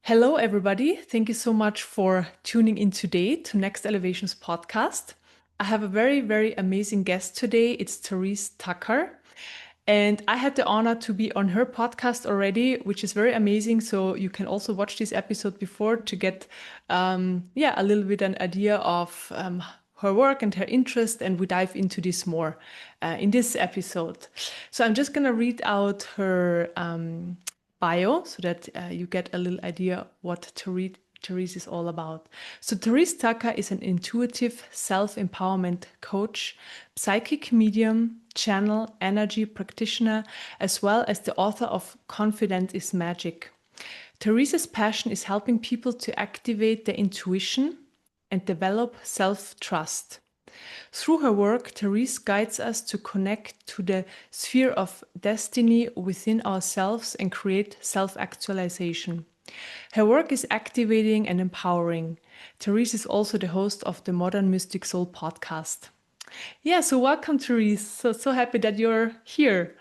Hello, everybody. Thank you so much for tuning in today to Next Elevations podcast. I have a very, very amazing guest today. It's Therese Tucker. And I had the honor to be on her podcast already, which is very amazing. So you can also watch this episode before to get, a little bit an idea of her work and her interest. And we dive into this more in this episode. So I'm just going to read out her bio so that you get a little idea what Therese is all about. So, Therese Tucker is an intuitive self empowerment coach, psychic medium, channel, energy practitioner, as well as the author of Confident is Magic. Therese's passion is helping people to activate their intuition and develop self trust. Through her work, Therese guides us to connect to the sphere of destiny within ourselves and create self actualization. Her work is activating and empowering. Therese is also the host of the Modern Mystic Soul podcast. Yeah, so welcome, Therese. So happy that you're here.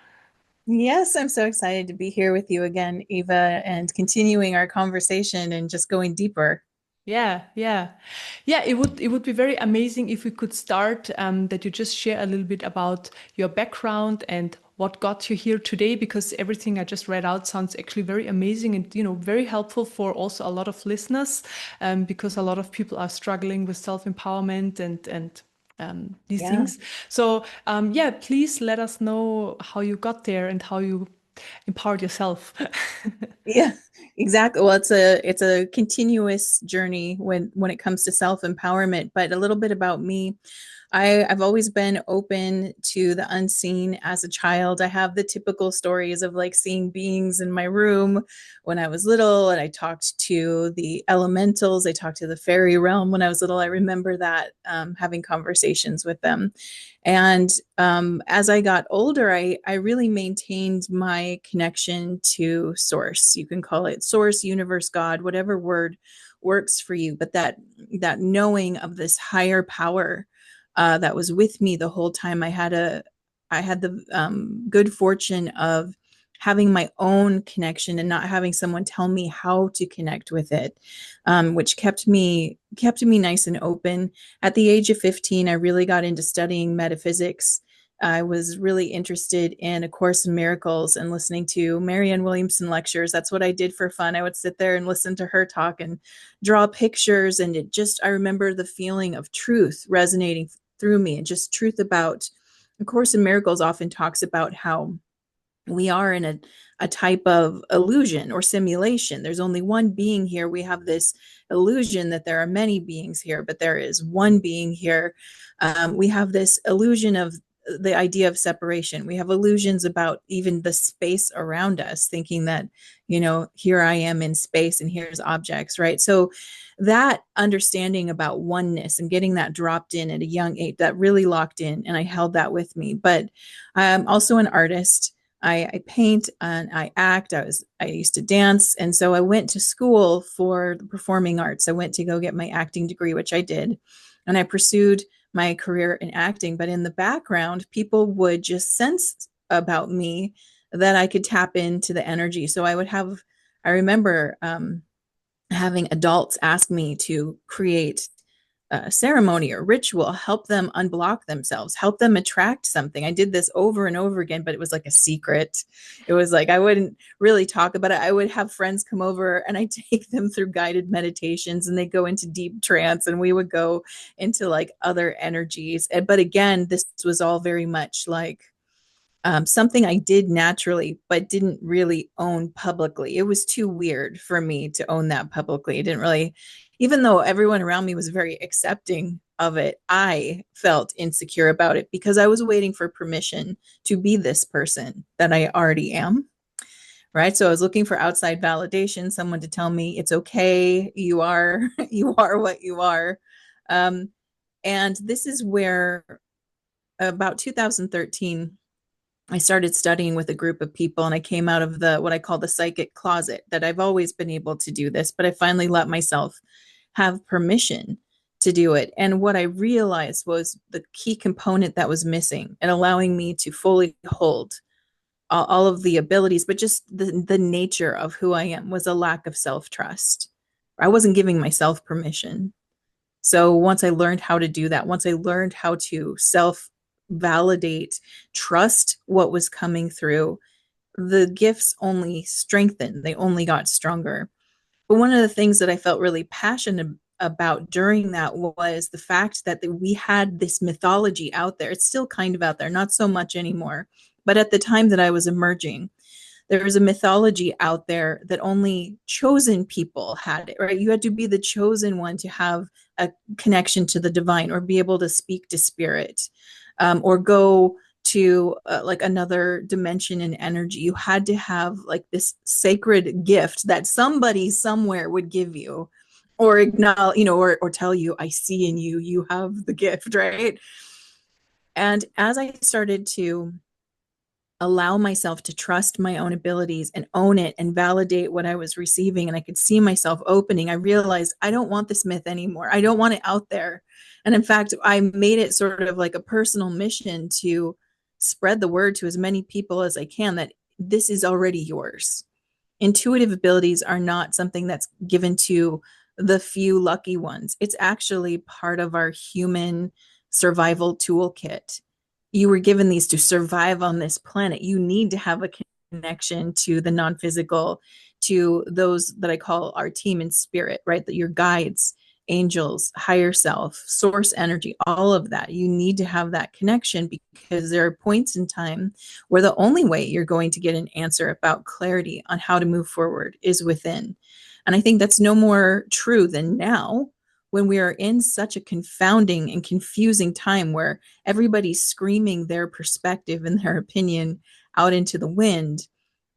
Yes, I'm so excited to be here with you again, Eva, and continuing our conversation and just going deeper. Yeah. It would be very amazing if we could start that you just share a little bit about your background and what got you here today, because everything I just read out sounds actually very amazing and very helpful for also a lot of listeners, because a lot of people are struggling with self-empowerment and these Yeah. things. So yeah, please let us know how you got there and how you empowered yourself. Yeah, exactly. Well, it's a continuous journey when it comes to self-empowerment, but a little bit about me. I've always been open to the unseen as a child. I have the typical stories of like seeing beings in my room when I was little, and I talked to the elementals. I talked to the fairy realm when I was little. I remember that having conversations with them. And as I got older, I really maintained my connection to source. You can call it source, universe, God, whatever word works for you. But that knowing of this higher power that was with me the whole time. I had the good fortune of having my own connection and not having someone tell me how to connect with it, which kept me nice and open. At the age of 15, I really got into studying metaphysics. I was really interested in A Course in Miracles and listening to Marianne Williamson lectures. That's what I did for fun. I would sit there and listen to her talk and draw pictures. And I remember the feeling of truth resonating through me, and just truth about A Course in Miracles often talks about how we are in a type of illusion or simulation. There's only one being here. We have this illusion that there are many beings here, but there is one being here. We have this illusion of the idea of separation. We have illusions about even the space around us, thinking that, here I am in space and here's objects, right? So that understanding about oneness and getting that dropped in at a young age, that really locked in, and I held that with me. But I'm also an artist. I paint and I act. I used to dance, and so I went to school for the performing arts. I went to go get my acting degree, which I did, and I pursued my career in acting. But in the background, people would just sense about me that I could tap into the energy. So I remember having adults ask me to create a ceremony or ritual, help them unblock themselves, help them attract something. I did this over and over again, but it was like a secret. It was like I wouldn't really talk about it. I would have friends come over and I take them through guided meditations, and they go into deep trance, and we would go into like other energies. But again, this was all very much like something I did naturally, but didn't really own publicly. It was too weird for me to own that publicly. I didn't really, even though everyone around me was very accepting of it, I felt insecure about it because I was waiting for permission to be this person that I already am. Right. So I was looking for outside validation, someone to tell me it's okay. You are, you are what you are. Um, and this is where about 2013, I started studying with a group of people, and I came out of the what I call the psychic closet, that I've always been able to do this, but I finally let myself have permission to do it. And what I realized was the key component that was missing and allowing me to fully hold all of the abilities, but just the nature of who I am was a lack of self-trust. I wasn't giving myself permission. So once I learned how to do that, once I learned how to self validate, trust what was coming through, the gifts only strengthened, they only got stronger. But one of the things that I felt really passionate about during that was the fact that we had this mythology out there. It's still kind of out there, not so much anymore. But at the time that I was emerging, there was a mythology out there that only chosen people had it, right? You had to be the chosen one to have a connection to the divine or be able to speak to spirit, or go to like another dimension in energy. You had to have like this sacred gift that somebody somewhere would give you or acknowledge, or tell you, I see in you, you have the gift, right? And as I started to allow myself to trust my own abilities and own it and validate what I was receiving, and I could see myself opening, I realized I don't want this myth anymore. I don't want it out there. And in fact, I made it sort of like a personal mission to spread the word to as many people as I can that this is already yours. Intuitive abilities are not something that's given to the few lucky ones. It's actually part of our human survival toolkit. You were given these to survive on this planet. You need to have a connection to the non-physical, to those that I call our team in spirit, right? That your guides, angels, higher self, source energy, all of that. You need to have that connection because there are points in time where the only way you're going to get an answer about clarity on how to move forward is within. And I think that's no more true than now when we are in such a confounding and confusing time where everybody's screaming their perspective and their opinion out into the wind,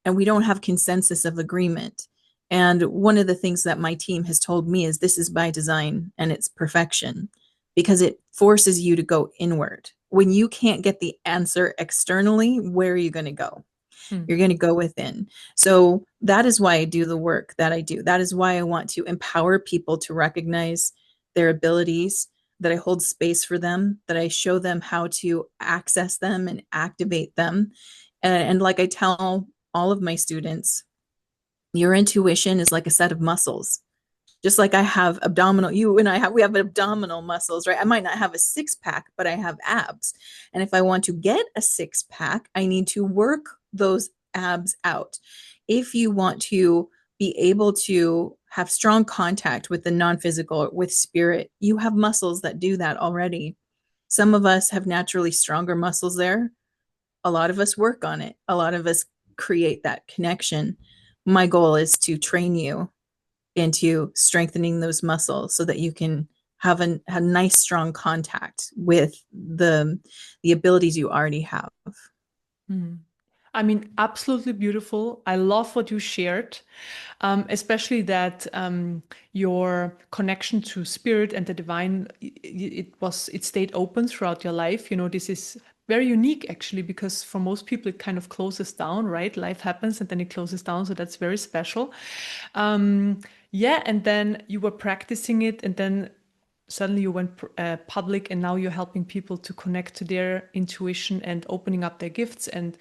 and we don't have consensus of agreement. And one of the things that my team has told me is this is by design and it's perfection because it forces you to go inward. When you can't get the answer externally, where are you going to go? Hmm. You're going to go within. So that is why I do the work that I do. That is why I want to empower people to recognize their abilities, that I hold space for them, that I show them how to access them and activate them. And like I tell all of my students, your intuition is like a set of muscles. Just like I have abdominal, you and I have, we have abdominal muscles, right? I might not have a six pack, but I have abs. And if I want to get a six pack, I need to work those abs out. If you want to be able to have strong contact with the non-physical, with spirit, you have muscles that do that already. Some of us have naturally stronger muscles there. A lot of us work on it. A lot of us create that connection. My goal is to train you into strengthening those muscles so that you can have a nice strong contact with the abilities you already have. Hmm. I mean, absolutely beautiful. I love what you shared, especially that your connection to spirit and the divine, it stayed open throughout your life. You know, this is very unique actually, because for most people it kind of closes down, right? Life happens and then it closes down, so that's very special. Um, yeah, and then you were practicing it, and then suddenly you went public, and now you're helping people to connect to their intuition and opening up their gifts. And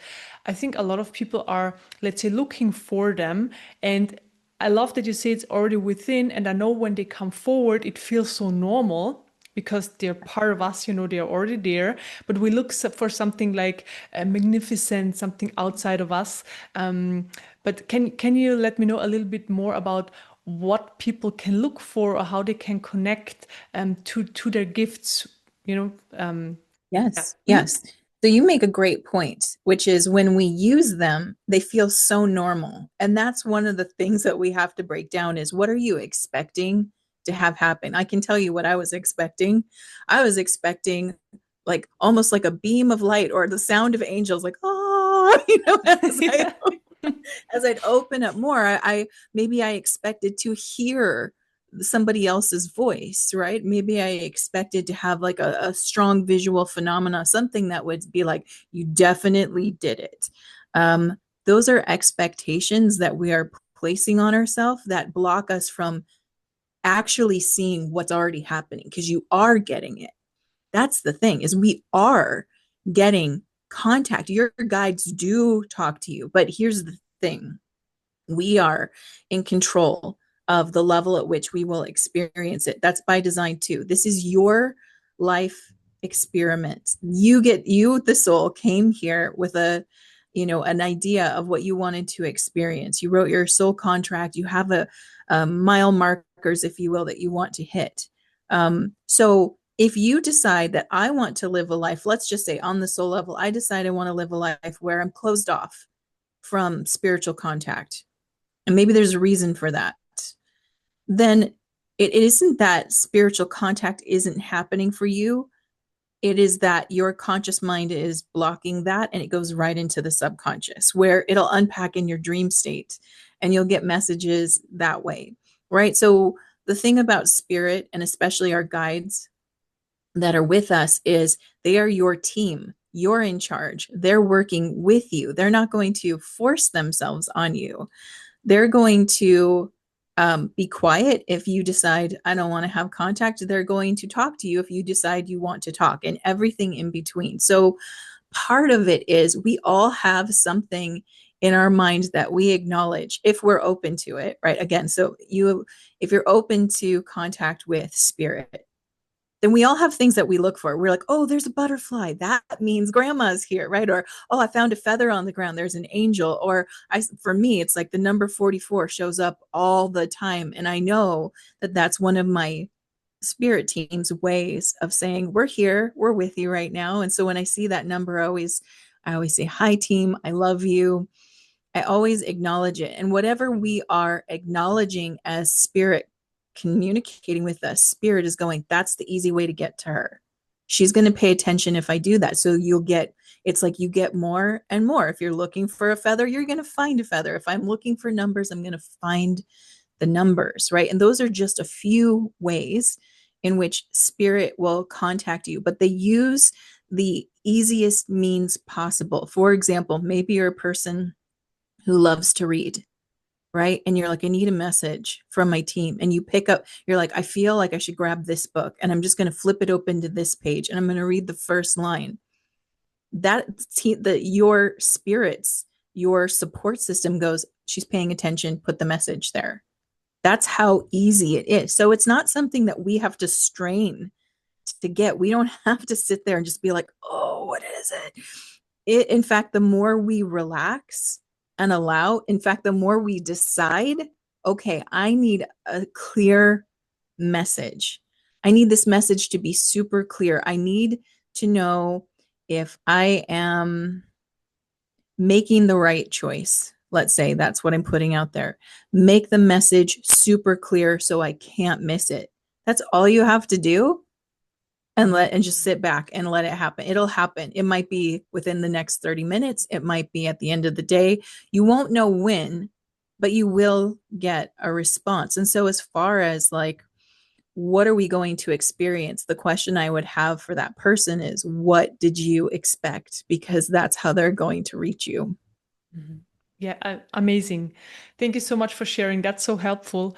I think a lot of people are, let's say, looking for them. And I love that you say it's already within. And I know when they come forward, it feels so normal because they're part of us, you know, they're already there. But we look for something like magnificent, something outside of us. But can you let me know a little bit more about what people can look for or how they can connect to their gifts, you know? Yeah. Yes, Mhm. yes. So you make a great point, which is when we use them, they feel so normal. And that's one of the things that we have to break down is what are you expecting to have happen? I can tell you what I was expecting. I was expecting like almost like a beam of light or the sound of angels, like, oh, Yeah. as I'd open up more, I maybe I expected to hear somebody else's voice, right? Maybe I expected to have like a strong visual phenomena, something that would be like, you definitely did it. Um, those are expectations that we are placing on ourselves that block us from actually seeing what's already happening because you are getting it. That's the thing is we are getting contact. Your guides do talk to you, but here's the thing. We are in control of the level at which we will experience it. That's by design too. This is your life experiment. You, the soul, came here with an idea of what you wanted to experience. You wrote your soul contract. You have a mile markers, if you will, that you want to hit. So if you decide that I want to live a life, let's just say on the soul level, I decide I want to live a life where I'm closed off from spiritual contact, and maybe there's a reason for that, then it isn't that spiritual contact isn't happening for you. It is that your conscious mind is blocking that, and it goes right into the subconscious where it'll unpack in your dream state and you'll get messages that way, right? So the thing about spirit, and especially our guides that are with us, is they are your team. You're in charge. They're working with you. They're not going to force themselves on you. They're going to be quiet if you decide, I don't want to have contact. They're going to talk to you if you decide you want to talk, and everything in between. So part of it is we all have something in our mind that we acknowledge if we're open to it, right? Again, so if you're open to contact with spirit, then we all have things that we look for. We're like, oh, there's a butterfly. That means grandma's here, right? Or, oh, I found a feather on the ground. There's an angel. Or for me, it's like the number 44 shows up all the time. And I know that that's one of my spirit team's ways of saying, we're here, we're with you right now. And so when I see that number, I always say, hi team, I love you. I always acknowledge it. And whatever we are acknowledging as spirit communicating with us, spirit is going, that's the easy way to get to her. She's going to pay attention if I do that. So it's like you get more and more. If you're looking for a feather, you're going to find a feather. If I'm looking for numbers, I'm going to find the numbers, right? And those are just a few ways in which spirit will contact you, but they use the easiest means possible. For example, maybe you're a person who loves to read, right? And you're like, I need a message from my team. And you pick up, you're like, I feel like I should grab this book and I'm just going to flip it open to this page and I'm going to read the first line. Your spirits, your support system goes, she's paying attention, put the message there. That's how easy it is. So it's not something that we have to strain to get. We don't have to sit there and just be like, oh, what is it? In fact, the more we relax and allow, in fact, the more we decide, okay, I need a clear message. I need this message to be super clear. I need to know if I am making the right choice. Let's say that's what I'm putting out there. Make the message super clear so I can't miss it. That's all you have to do. And just sit back and let it happen. It'll happen. It might be within the next 30 minutes. It might be at the end of the day. You won't know when, but you will get a response. And so as far as like, what are we going to experience? The question I would have for that person is, what did you expect? Because that's how they're going to reach you. Mm-hmm. Yeah, amazing. Thank you so much for sharing. That's so helpful.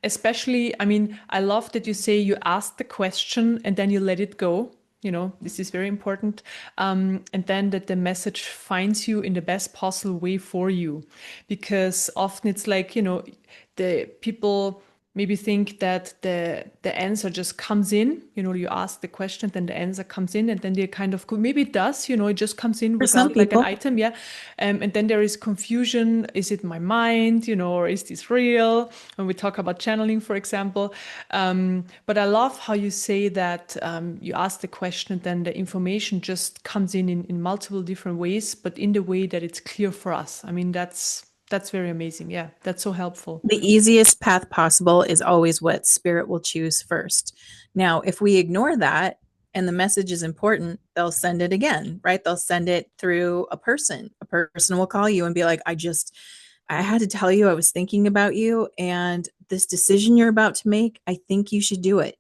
Especially, I mean, I love that you say you ask the question and then you let it go. You know, this is very important. And then that the message finds you in the best possible way for you. Because often it's like, the people maybe think that the answer just comes in. You ask the question, then the answer comes in, and then they kind of maybe it does. It just comes in For some without like an people, item, yeah. And then there is confusion. Is it my mind, or is this real? When we talk about channeling, for example. But I love how you say that you ask the question, and then the information just comes in multiple different ways, but in the way that it's clear for us. I mean, that's very amazing. Yeah, that's so helpful. the easiest path possible is always what spirit will choose first. Now, if we ignore that and the message is important, they'll send it again, right? They'll send it through a person. A person will call you and be like, I had to tell you, I was thinking about you, and this decision you're about to make, I think you should do it.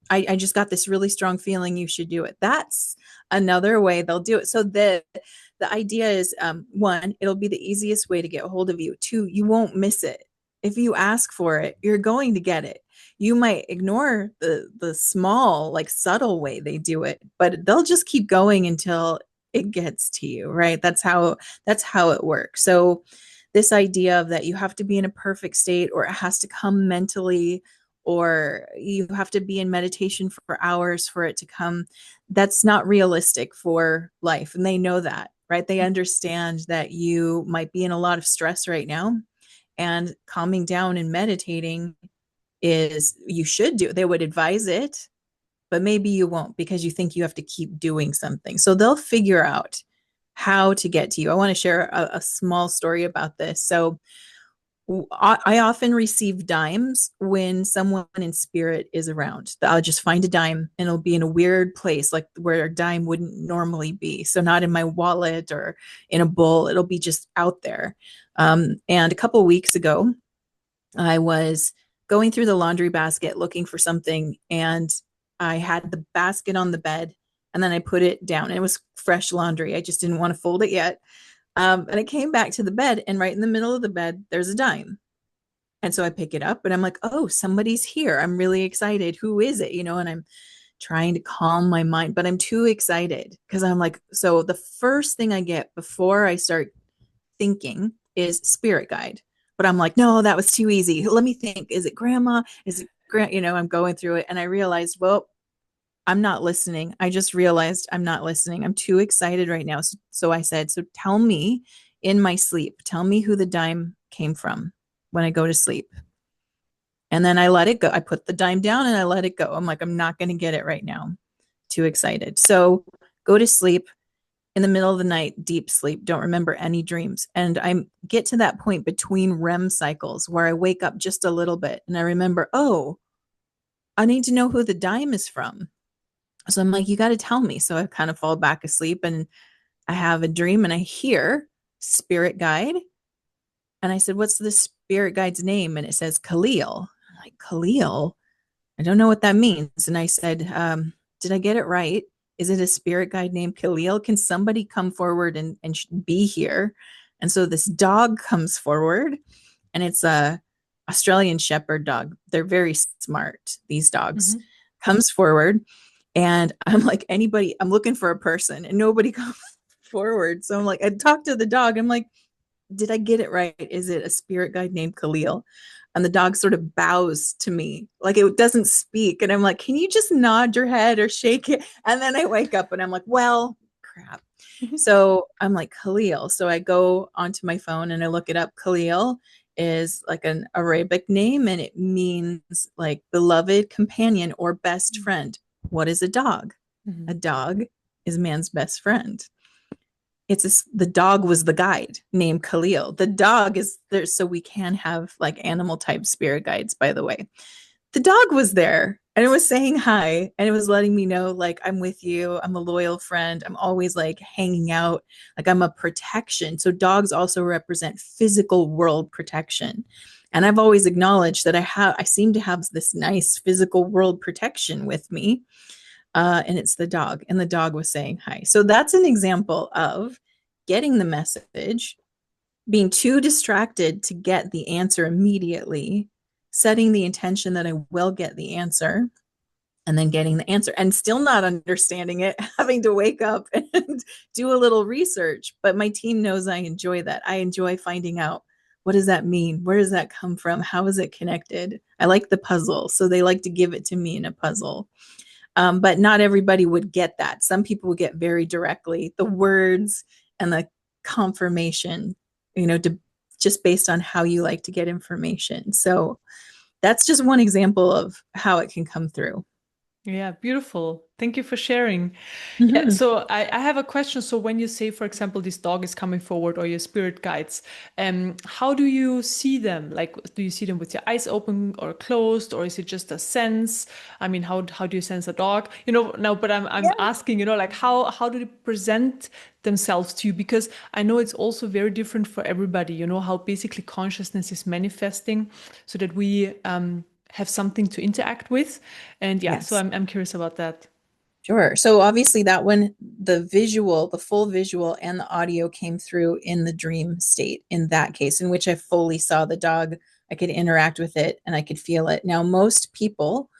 I just got this really strong feeling you should do it. That's another way they'll do it. So the idea is, one, it'll be the easiest way to get a hold of you. Two, you won't miss it. If you ask for it, you're going to get it. You might ignore the small, like subtle way they do it, but they'll just keep going until it gets to you, right? That's how it works. So this idea of that you have to be in a perfect state, or it has to come mentally, or you have to be in meditation for hours for it to come, that's not realistic for life. And they know that, right? They understand that you might be in a lot of stress right now, and calming down and meditating is, you should do, they would advise it, but maybe you won't because you think you have to keep doing something. So they'll figure out how to get to you. I want to share a small story about this. So I often receive dimes when someone in spirit is around. I'll just find a dime and it'll be in a weird place, like where a dime wouldn't normally be. So not in my wallet or in a bowl, it'll be just out there. And a couple of weeks ago, I was going through the laundry basket looking for something, and I had the basket on the bed, and then I put it down. And it was fresh laundry. I just didn't want to fold it yet. And I came back to the bed, and right in the middle of the bed, there's a dime. And so I pick it up and I'm like, oh, somebody's here. I'm really excited. Who is it? And I'm trying to calm my mind, but I'm too excited because I'm like, so the first thing I get before I start thinking is spirit guide. But I'm like, no, that was too easy. Let me think. Is it grandma? Is it I'm going through it. And I realized, well, I'm not listening. I just realized I'm not listening. I'm too excited right now. So I said, so tell me in my sleep, tell me who the dime came from when I go to sleep. And then I let it go. I put the dime down and I let it go. I'm like, I'm not going to get it right now. Too excited. So go to sleep in the middle of the night, deep sleep, don't remember any dreams. And I get to that point between REM cycles where I wake up just a little bit and I remember, oh, I need to know who the dime is from. So I'm like, you got to tell me. So I kind of fall back asleep and I have a dream and I hear spirit guide. And I said, what's the spirit guide's name? And it says Khalil. I'm like, Khalil? I don't know what that means. And I said, did I get it right? Is it a spirit guide named Khalil? Can somebody come forward and be here? And so this dog comes forward, and it's a Australian Shepherd dog. They're very smart, these dogs. Mhm. Comes forward, and I'm like, anybody, I'm looking for a person, and nobody comes forward. So I'm like, I talk to the dog. I'm like, did I get it right? Is it a spirit guide named Khalil? And the dog sort of bows to me, like it doesn't speak. And I'm like, can you just nod your head or shake it? And then I wake up and I'm like, well, crap. So I'm like, Khalil. So I go onto my phone and I look it up. Khalil is like an Arabic name, and it means like beloved companion or best friend. What is a dog? Mhm. A dog is man's best friend. The dog was the guide named Khalil. The dog is there, so we can have like animal type spirit guides, by the way. The dog was there and it was saying hi, and it was letting me know, like, I'm with you. I'm a loyal friend. I'm always like hanging out. Like, I'm a protection. So dogs also represent physical world protection. And I've always acknowledged that I seem to have this nice physical world protection with me. And it's the dog, and the dog was saying hi. So that's an example of getting the message, being too distracted to get the answer immediately, setting the intention that I will get the answer, and then getting the answer and still not understanding it, having to wake up and do a little research. But my team knows I enjoy that. I enjoy finding out, what does that mean? Where does that come from? How is it connected? I like the puzzle, so they like to give it to me in a puzzle. But not everybody would get that. Some people would get very directly the words and the confirmation, just based on how you like to get information. So that's just one example of how it can come through. Yeah, beautiful. Thank you for sharing. Yeah, Mm-hmm. so I have a question. So when you say, for example, this dog is coming forward or your spirit guides, how do you see them? Like, do you see them with your eyes open or closed, or is it just a sense? I mean, how do you sense a dog? No, but I'm Yeah. asking, like how do they present themselves to you? Because I know it's also very different for everybody, how basically consciousness is manifesting so that we have something to interact with. And yeah, so Yes. I'm curious about that. Sure. So obviously that one, the full visual and the audio came through in the dream state in that case, in which I fully saw the dog. I could interact with it and I could feel it. Now, most people,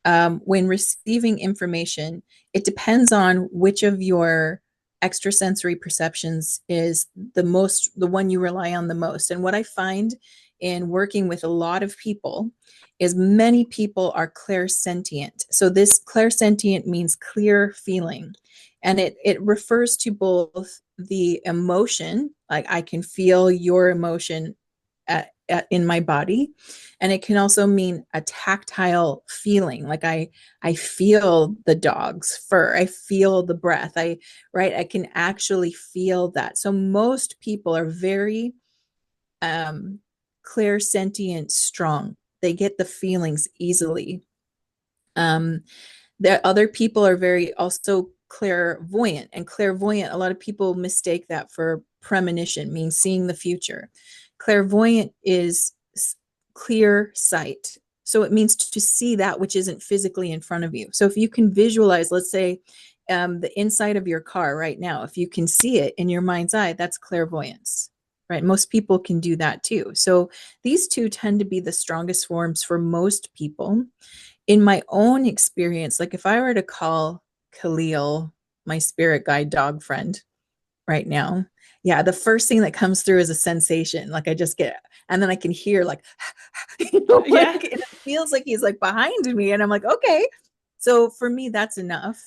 when receiving information, it depends on which of your extrasensory perceptions is the one you rely on the most. And what I find in working with a lot of people is many people are clairsentient. So this clairsentient means clear feeling. And it refers to both the emotion, like I can feel your emotion in my body, and it can also mean a tactile feeling, like I feel the dog's fur, I feel the breath, I can actually feel that. So most people are very clairsentient, strong. They get the feelings easily. um There other people are very also clairvoyant, and clairvoyant, a lot of people mistake that for premonition, means seeing the future. Clairvoyant is clear sight, so it means to see that which isn't physically in front of you. So if you can visualize, let's say, the inside of your car right now, if you can see it in your mind's eye, that's clairvoyance, right? Most people can do that too. So these two tend to be the strongest forms for most people. In my own experience, like if I were to call Khalil, my spirit guide dog friend, right now, yeah, the first thing that comes through is a sensation. Like I just get, and then I can hear like, like, Yeah. and it feels like he's like behind me. And I'm like, okay. So for me, that's enough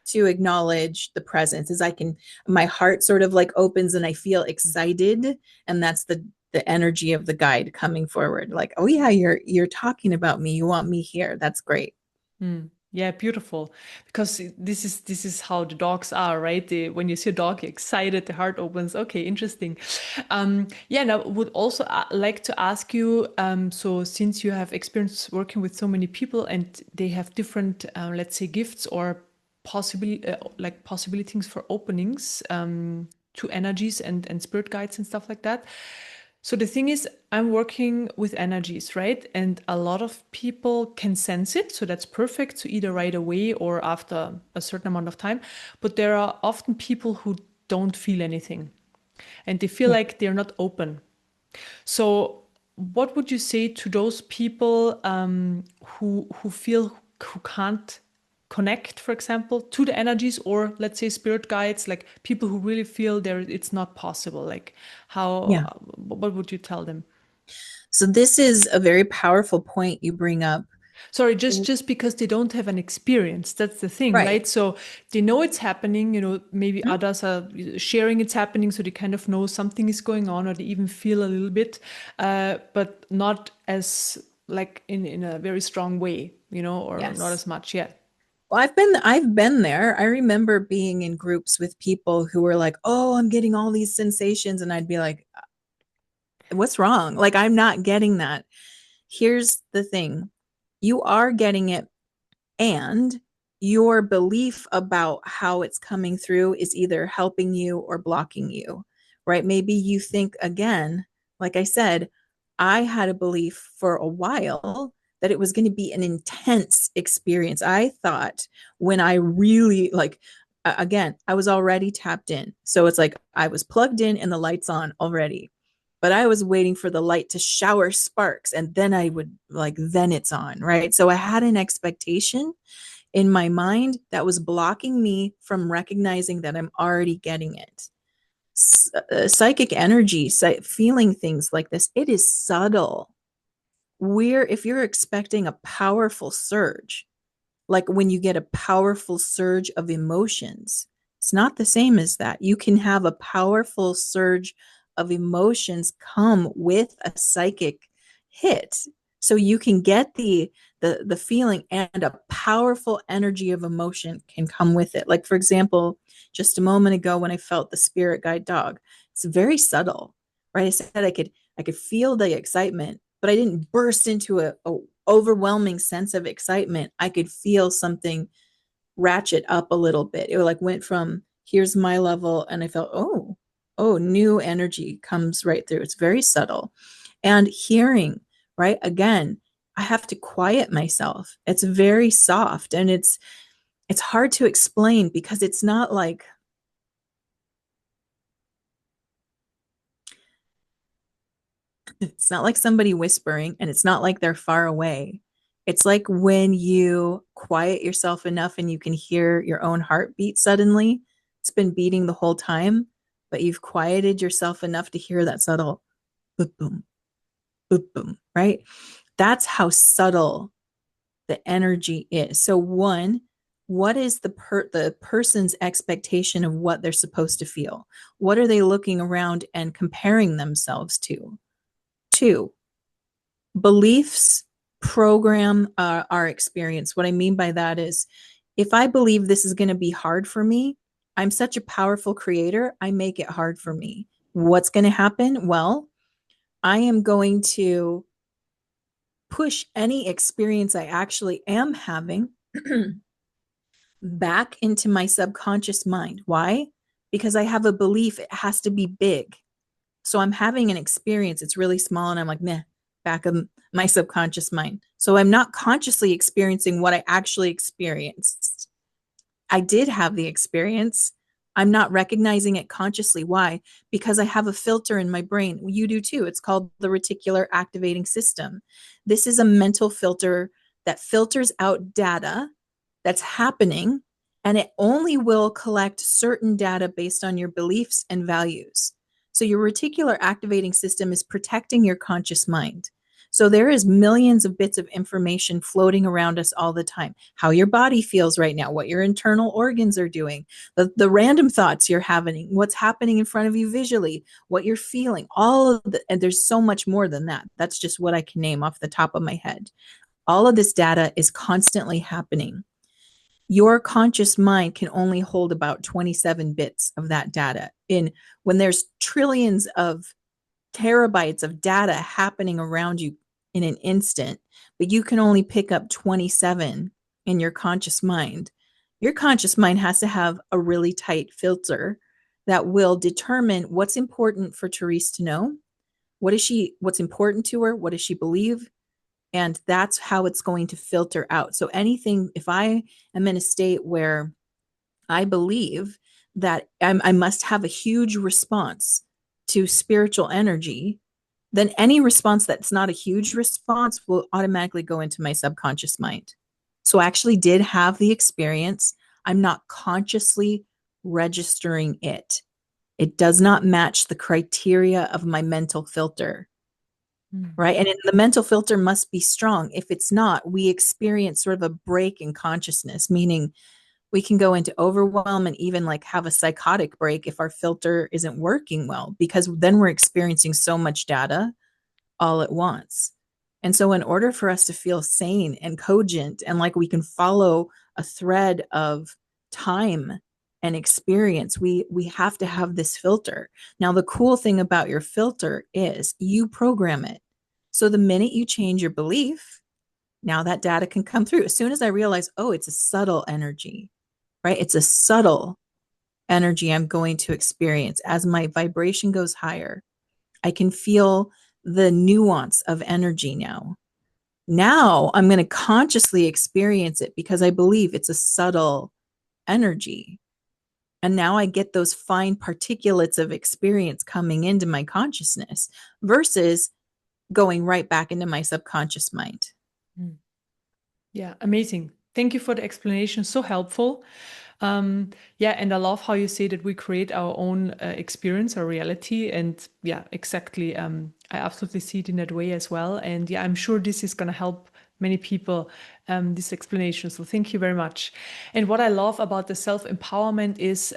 to acknowledge the presence. Is I can, my heart sort of like opens and I feel excited. And that's the energy of the guide coming forward. Like, oh yeah, you're talking about me. You want me here. That's great. Mm. Yeah, beautiful. Because this is how the dogs are, right? When you see a dog, you're excited, the heart opens. Okay, interesting. Yeah, and I would also like to ask you. So, since you have experience working with so many people and they have different, let's say, gifts or possibilities for openings to energies and spirit guides and stuff like that. So the thing is, I'm working with energies, right? And a lot of people can sense it. So that's perfect. So either right away or after a certain amount of time. But there are often people who don't feel anything and they feel Yeah. like they're not open. So what would you say to those people who feel who can't connect, for example, to the energies, or let's say spirit guides, like people who really feel there it's not possible? Like how? Yeah. What would you tell them? So this is a very powerful point you bring up. Sorry, just because they don't have an experience, that's the thing, Right. right? So they know it's happening, maybe Mhm. others are sharing it's happening, so they kind of know something is going on, or they even feel a little bit, but not as like in a very strong way, or not Yes. as much yet. Well, I've been there. I remember being in groups with people who were like, "Oh, I'm getting all these sensations," and I'd be like, "What's wrong? Like, I'm not getting that." Here's the thing. You are getting it, and your belief about how it's coming through is either helping you or blocking you, right? Maybe you think, again, like I said, I had a belief for a while that it was going to be an intense experience. I thought when I really like, again, I was already tapped in. So it's like I was plugged in and the lights on already. But I was waiting for the light to shower sparks and then I would like, then it's on, right? So I had an expectation in my mind that was blocking me from recognizing that I'm already getting it. Psychic energy, feeling things like this, it is subtle. If you're expecting a powerful surge, like when you get a powerful surge of emotions, it's not the same as that. You can have a powerful surge of emotions come with a psychic hit. So you can get the feeling, and a powerful energy of emotion can come with it. Like for example, just a moment ago when I felt the spirit guide dog, it's very subtle, right? I said I could feel the excitement, but I didn't burst into a overwhelming sense of excitement. I could feel something ratchet up a little bit. It like went from here's my level, and I felt, oh, new energy comes right through. It's very subtle. And hearing, right? Again, I have to quiet myself. It's very soft, and it's hard to explain because it's not like somebody whispering, and it's not like they're far away. It's like when you quiet yourself enough and you can hear your own heartbeat suddenly. It's been beating the whole time, but you've quieted yourself enough to hear that subtle boop, boom, boop, boom, right? That's how subtle the energy is. So one, what is the person's expectation of what they're supposed to feel? What are they looking around and comparing themselves to? Two, beliefs program our experience. What I mean by that is if I believe this is going to be hard for me, I'm such a powerful creator, I make it hard for me. What's going to happen? Well, I am going to push any experience I actually am having back into my subconscious mind. Why? Because I have a belief it has to be big. So I'm having an experience, it's really small, and I'm like, meh, back of my subconscious mind. So I'm not consciously experiencing what I actually experienced. I did have the experience. I'm not recognizing it consciously. Why? Because I have a filter in my brain. Well, you do too. It's called the reticular activating system. This is a mental filter that filters out data that's happening, and it only will collect certain data based on your beliefs and values. So your reticular activating system is protecting your conscious mind. So there is millions of bits of information floating around us all the time. How your body feels right now, what your internal organs are doing, the random thoughts you're having, what's happening in front of you visually, what you're feeling, all of the, and there's so much more than that. That's just what I can name off the top of my head. All of this data is constantly happening. Your conscious mind can only hold about 27 bits of that data. When there's trillions of terabytes of data happening around you in an instant, but you can only pick up 27 in your conscious mind. Your conscious mind has to have a really tight filter that will determine what's important for Therese to know. What's important to her? What does she believe? And that's how it's going to filter out. So anything, if I am in a state where I believe that I must have a huge response to spiritual energy, then any response that's not a huge response will automatically go into my subconscious mind. So I actually did have the experience. I'm not consciously registering it. It does not match the criteria of my mental filter. Right. And the mental filter must be strong. If it's not, we experience sort of a break in consciousness, meaning we can go into overwhelm and even like have a psychotic break if our filter isn't working well, because then we're experiencing so much data all at once. And so, in order for us to feel sane and cogent and like we can follow a thread of time and experience, we have to have this filter. Now, the cool thing about your filter is you program it. So the minute you change your belief, now that data can come through. As soon as I realize, oh, it's a subtle energy, right? It's a subtle energy I'm going to experience. As my vibration goes higher, I can feel the nuance of energy now. Now I'm going to consciously experience it because I believe it's a subtle energy. And now I get those fine particulates of experience coming into my consciousness versus going right back into my subconscious mind. Yeah, amazing. Thank you for the explanation. So helpful. Yeah, and I love how you say that we create our own experience or reality. And yeah, exactly. I absolutely see it in that way as well. And yeah, I'm sure this is going to help many people, this explanation. So thank you very much. And what I love about the self-empowerment is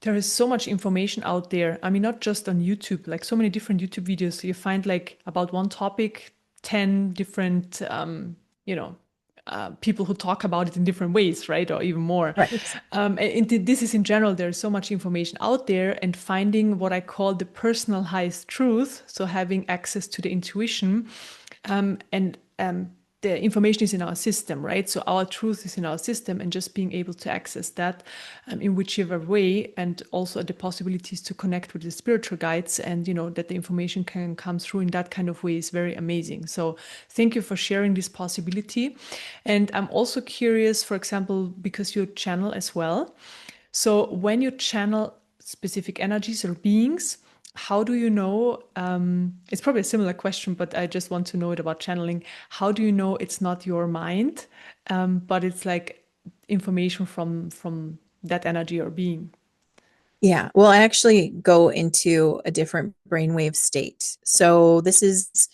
there is so much information out there. I mean, not just on YouTube, like so many different YouTube videos. You find like about one topic, 10 different, people who talk about it in different ways, right? Or even more. Right. And this is in general, there's so much information out there, and finding what I call the personalized truth. So having access to the intuition, and the information is in our system, right? So our truth is in our system, and just being able to access that in whichever way, and also the possibilities to connect with the spiritual guides, and that the information can come through in that kind of way is very amazing. So thank you for sharing this possibility. And I'm also curious, for example, because you channel as well. So when you channel specific energies or beings, how do you know, it's probably a similar question, but I just want to know it about channeling. How do you know it's not your mind, but it's like information from that energy or being. Yeah. Well, I actually go into a different brainwave state. So this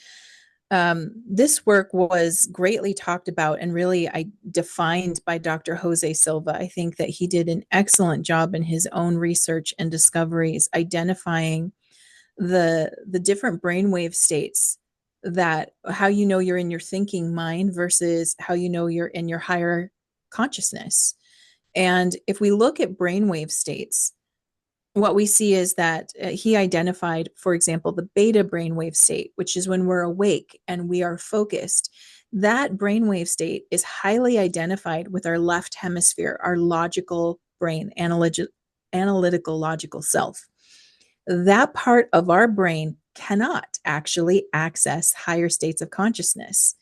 work was greatly talked about and really defined by Dr. Jose Silva. I think that he did an excellent job in his own research and discoveries identifying the different brainwave states, that how you know you're in your thinking mind versus how you know you're in your higher consciousness. And if we look at brainwave states, what we see is that he identified, for example, the beta brainwave state, which is when we're awake and we are focused. That brainwave state is highly identified with our left hemisphere, our logical brain, analytical logical self. That part of our brain cannot actually access higher states of consciousness.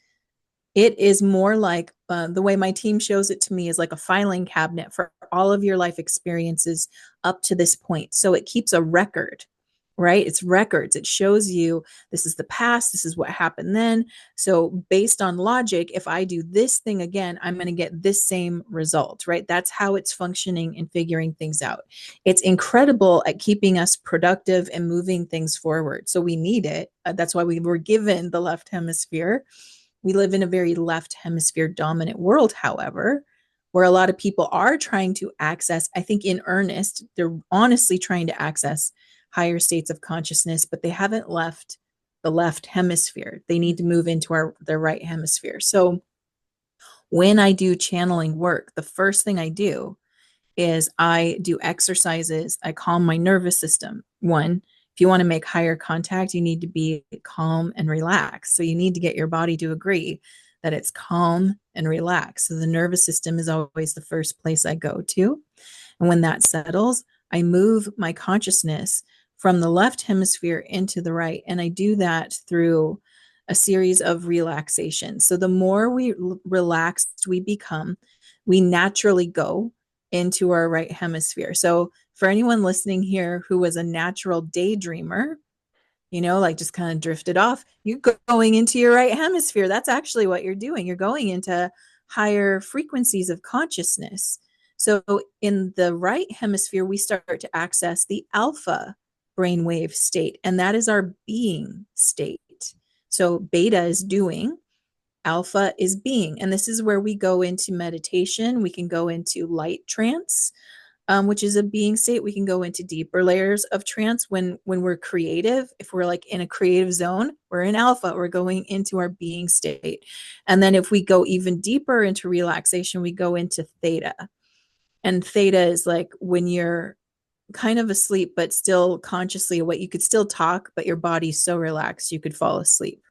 It is more like the way my team shows it to me is like a filing cabinet for all of your life experiences up to this point. So it keeps a record, right? It's records. It shows you this is the past, this is what happened then. So based on logic, if I do this thing again, I'm going to get this same result, right? That's how it's functioning and figuring things out. It's incredible at keeping us productive and moving things forward. So we need it. That's why we were given the left hemisphere. We live in a very left hemisphere dominant world, however, where a lot of people are trying to access, I think in earnest, they're honestly trying to access higher states of consciousness, but they haven't left the left hemisphere. They need to move into their right hemisphere. So when I do channeling work, the first thing I do is I do exercises. I calm my nervous system. One, if you want to make higher contact, you need to be calm and relaxed. So you need to get your body to agree that it's calm and relaxed. So the nervous system is always the first place I go to. And when that settles, I move my consciousness from the left hemisphere into the right. And I do that through a series of relaxations. So the more relaxed we become, we naturally go into our right hemisphere. So for anyone listening here who was a natural daydreamer, like just kind of drifted off, you're going into your right hemisphere. That's actually what you're doing. You're going into higher frequencies of consciousness. So in the right hemisphere, we start to access the alpha brainwave state, and that is our being state. So beta is doing, alpha is being. And this is where we go into meditation. We can go into light trance, which is a being state. We can go into deeper layers of trance when we're creative. If we're like in a creative zone, we're in alpha, we're going into our being state. And then if we go even deeper into relaxation, we go into theta. And theta is like when you're kind of asleep, but still consciously awake. You could still talk, but your body's so relaxed you could fall asleep.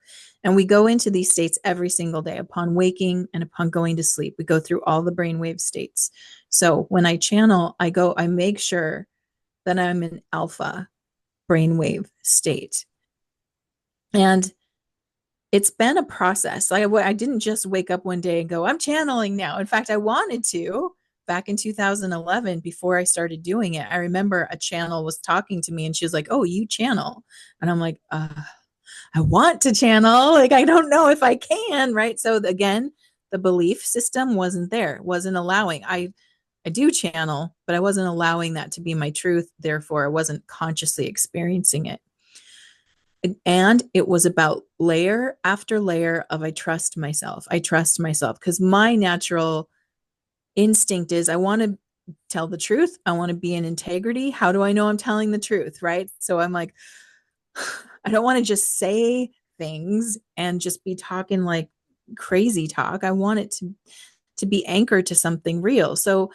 And we go into these states every single day upon waking and upon going to sleep. We go through all the brainwave states. So when I channel, I make sure that I'm in alpha brainwave state. And it's been a process. I didn't just wake up one day and go, I'm channeling now. In fact, I wanted to back in 2011 before I started doing it. I remember a channel was talking to me and she was like, oh, you channel. And I'm like, I want to channel. Like, I don't know if I can, right? So again, the belief system wasn't there, wasn't allowing. I do channel, but I wasn't allowing that to be my truth. Therefore, I wasn't consciously experiencing it. And it was about layer after layer of I trust myself. I trust myself because my natural instinct is I want to tell the truth. I want to be in integrity. How do I know I'm telling the truth, right? So I'm like, I don't want to just say things and just be talking like crazy talk. I want it to be anchored to something real. So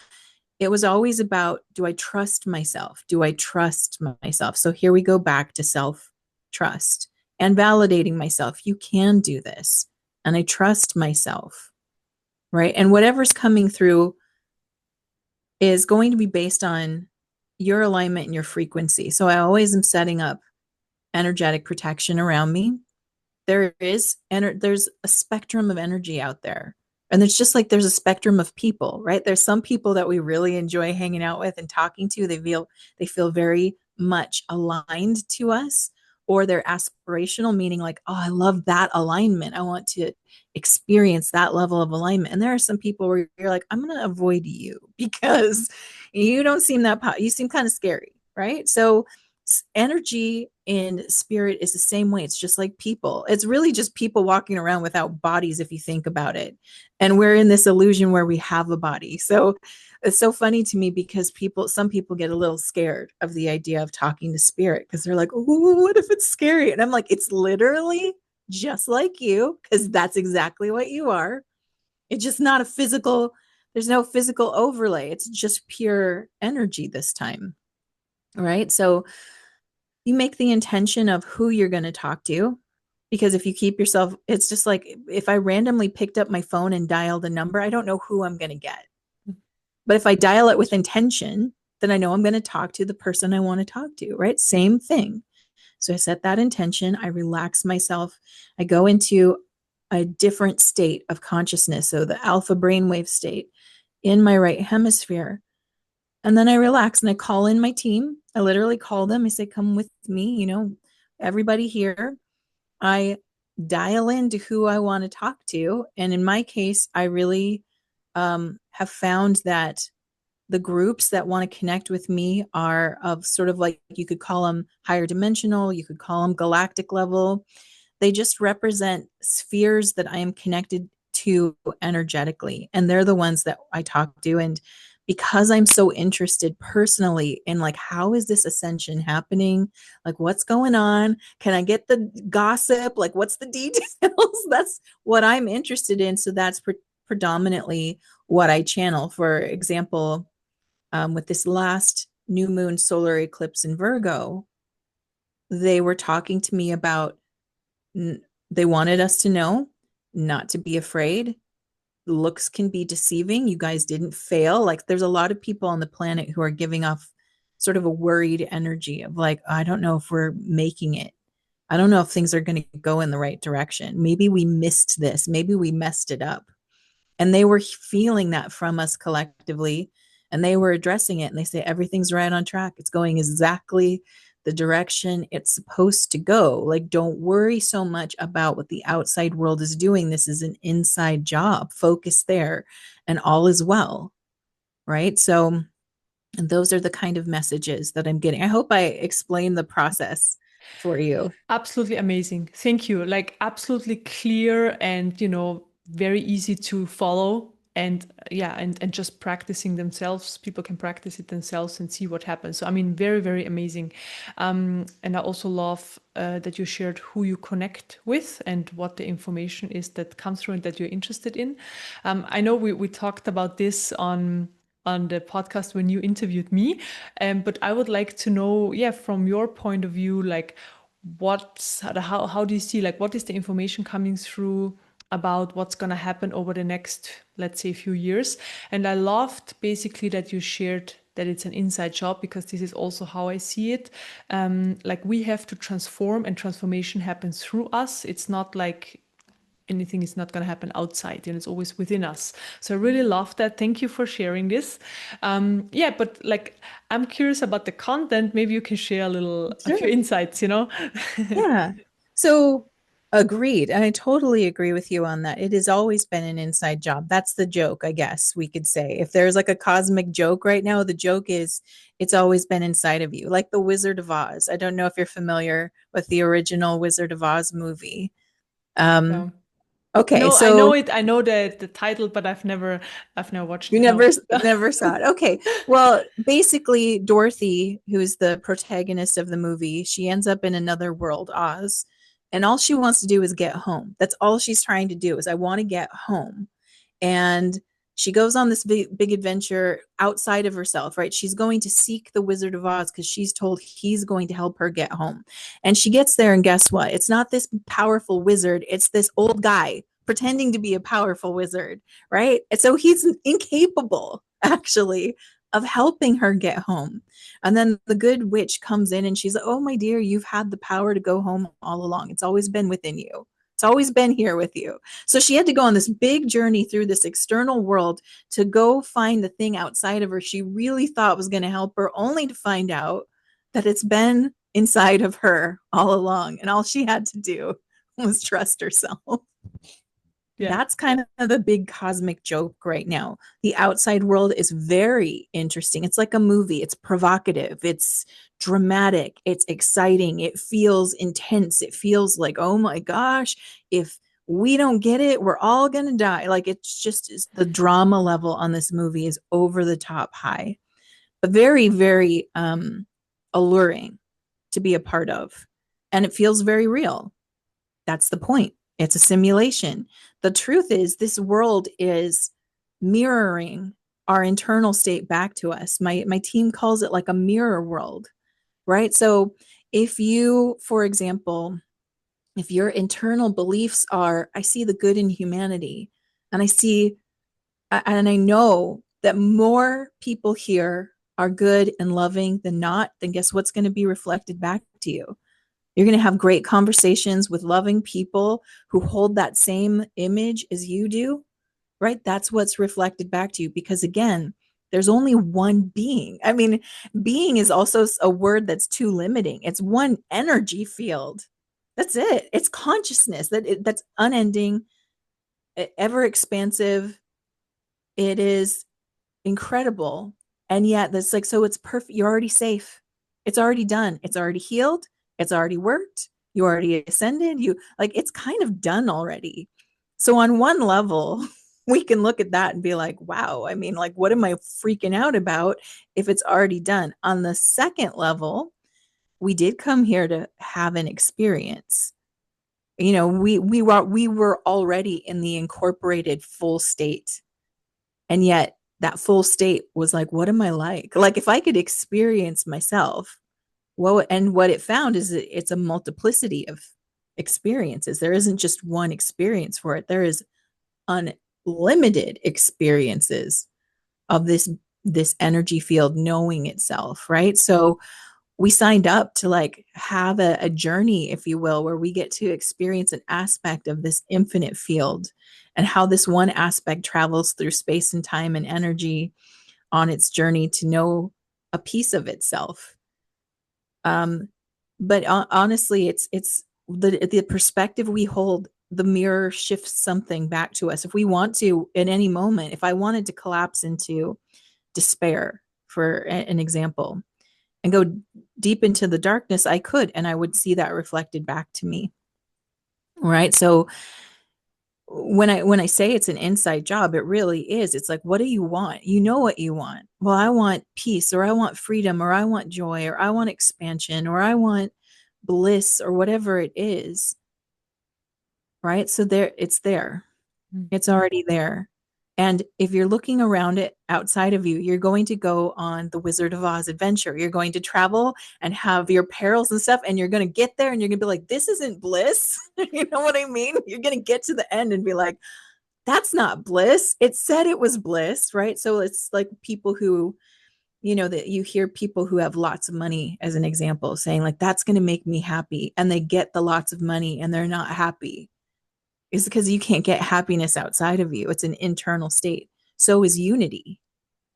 it was always about, do I trust myself? Do I trust myself? So here we go back to self-trust and validating myself. You can do this. And I trust myself, right? And whatever's coming through is going to be based on your alignment and your frequency. So I always am setting up energetic protection around me. There's a spectrum of energy out there. And it's just like there's a spectrum of people, right? There's some people that we really enjoy hanging out with and talking to. They feel very much aligned to us, or they're aspirational, meaning like, oh, I love that alignment. I want to experience that level of alignment. And there are some people where you're like, I'm going to avoid you because you don't seem you seem kind of scary, right? So energy in spirit is the same way. It's just like people. It's really just people walking around without bodies, if you think about it. And we're in this illusion where we have a body. So it's so funny to me because some people get a little scared of the idea of talking to spirit because they're like, oh, what if it's scary? And I'm like, it's literally just like you, because that's exactly what you are. It's just not a physical, there's no physical overlay. It's just pure energy this time. Right. So you make the intention of who you're going to talk to. Because if you keep yourself, it's just like if I randomly picked up my phone and dialed a number, I don't know who I'm going to get. But if I dial it with intention, then I know I'm going to talk to the person I want to talk to, right? Same thing. So I set that intention, I relax myself, I go into a different state of consciousness. So the alpha brainwave state in my right hemisphere. And then I relax and I call in my team. I literally call them. I say, come with me, everybody here. I dial into who I want to talk to. And in my case, I really have found that the groups that want to connect with me are of sort of like, you could call them higher dimensional, you could call them galactic level. They just represent spheres that I am connected to energetically. And they're the ones that I talk to. And because I'm so interested personally in like, how is this ascension happening? Like, what's going on? Can I get the gossip? Like, what's the details? That's what I'm interested in. So that's predominantly what I channel. For example, with this last new moon solar eclipse in Virgo, they were talking to me about, they wanted us to know not to be afraid. Looks can be deceiving. You guys didn't fail. Like there's a lot of people on the planet who are giving off sort of a worried energy of like, I don't know if we're making it. I don't know if things are going to go in the right direction. Maybe we missed this. Maybe we messed it up. And they were feeling that from us collectively, and they were addressing it. And they say, everything's right on track. It's going exactly the direction it's supposed to go. Like, don't worry so much about what the outside world is doing. This is an inside job. Focus there, and all is well. Right. So, and those are the kind of messages that I'm getting. I hope I explained the process for you. Absolutely amazing. Thank you. Like absolutely clear and, very easy to follow. And yeah, and just practicing themselves. People can practice it themselves and see what happens. So, I mean, very, very amazing. And I also love that you shared who you connect with and what the information is that comes through and that you're interested in. I know we talked about this on the podcast when you interviewed me, but I would like to know, yeah, from your point of view, like how do you see, like, what is the information coming through about what's going to happen over the next, let's say, few years? And I loved basically that you shared that it's an inside job, because this is also how I see it. Like we have to transform, and transformation happens through us. It's not like anything is not going to happen outside, and it's always within us. So I really love that. Thank you for sharing this. Yeah, but like, I'm curious about the content. Maybe you can share a few Sure. insights. Yeah. So agreed. And I totally agree with you on that. It has always been an inside job. That's the joke, I guess we could say. If there's like a cosmic joke right now, the joke is it's always been inside of you, like the Wizard of Oz. I don't know if you're familiar with the original Wizard of Oz movie. Yeah. Okay, No, I know so it. I know the title, but I've never watched you it. No. never saw it. Okay. Well, basically Dorothy, who's the protagonist of the movie, she ends up in another world, Oz, and all she wants to do is get home. That's all she's trying to do is I want to get home. And she goes on this big adventure outside of herself, right? She's going to seek the Wizard of Oz because she's told he's going to help her get home. And she gets there, and guess what? It's not this powerful wizard, it's this old guy pretending to be a powerful wizard, right? And so he's incapable, actually, of helping her get home. And then the good witch comes in and she's like, oh, my dear, you've had the power to go home all along. It's always been within you. It's always been here with you. So she had to go on this big journey through this external world to go find the thing outside of her she really thought was going to help her, only to find out that it's been inside of her all along. And all she had to do was trust herself. Yeah. That's kind of the big cosmic joke right now. The outside world is very interesting. It's like a movie. It's provocative. It's dramatic. It's exciting. It feels intense. It feels like, oh my gosh, if we don't get it, we're all going to die. Like it's the drama level on this movie is over the top high, but very, very alluring to be a part of. And it feels very real. That's the point. It's a simulation. The truth is, this world is mirroring our internal state back to us. My team calls it like a mirror world, right? So if you, for example, if your internal beliefs are, I see the good in humanity, and I know that more people here are good and loving than not, then guess what's going to be reflected back to you? You're going to have great conversations with loving people who hold that same image as you do, right? That's what's reflected back to you because, again, there's only one being. I mean, being is also a word that's too limiting. It's one energy field. That's it. It's consciousness that's unending, ever expansive. It is incredible. And yet that's like, so it's perfect. You're already safe. It's already done. It's already healed. It's already worked. You already ascended. You like, it's kind of done already. So on one level, we can look at that and be like, wow, I mean, like, what am I freaking out about if it's already done? On the second level, we did come here to have an experience. You know, we were already in the incorporated full state. And yet that full state was like, what am I like? Like if I could experience myself, what it found is that it's a multiplicity of experiences. There isn't just one experience for it. There is unlimited experiences of this energy field knowing itself, right? So we signed up to like have a journey, if you will, where we get to experience an aspect of this infinite field and how this one aspect travels through space and time and energy on its journey to know a piece of itself. But honestly, it's the perspective we hold. The mirror shifts something back to us. If we want to, at any moment, if I wanted to collapse into despair, for an example, and go deep into the darkness, I could, and I would see that reflected back to me. Right. So when I say it's an inside job, it really is. It's like, what do you want? You know what you want. Well, I want peace, or I want freedom, or I want joy, or I want expansion, or I want bliss, or whatever it is. Right. So it's there. It's already there. And if you're looking around it outside of you, you're going to go on the Wizard of Oz adventure. You're going to travel and have your perils and stuff. And you're going to get there and you're going to be like, this isn't bliss. You know what I mean? You're going to get to the end and be like, that's not bliss. It said it was bliss, right? So it's like people who, you know, that you hear people who have lots of money as an example saying like, that's going to make me happy. And they get the lots of money and they're not happy. Is because you can't get happiness outside of you. It's an internal state. So is unity.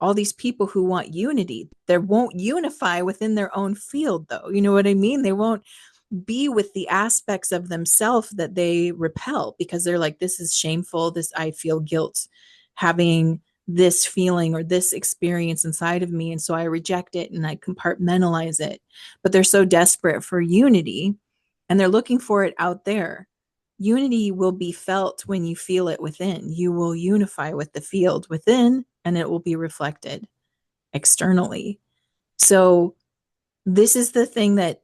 All these people who want unity, they won't unify within their own field, though. You know what I mean? They won't be with the aspects of themselves that they repel because they're like, this is shameful. This, I feel guilt having this feeling or this experience inside of me. And so I reject it and I compartmentalize it. But they're so desperate for unity and they're looking for it out there. Unity will be felt when you feel it within. You will unify with the field within and it will be reflected externally. So this is the thing that,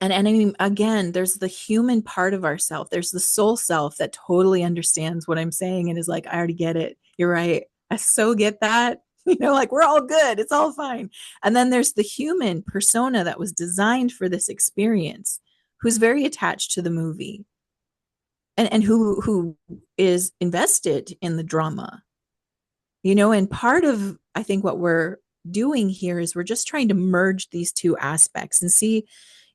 and I mean, again, there's the human part of ourself. There's the soul self that totally understands what I'm saying and is like, I already get it. You're right. I so get that. You know, like we're all good. It's all fine. And then there's the human persona that was designed for this experience, who's very attached to the movie and who is invested in the drama, you know. And part of, I think, what we're doing here is we're just trying to merge these two aspects and see,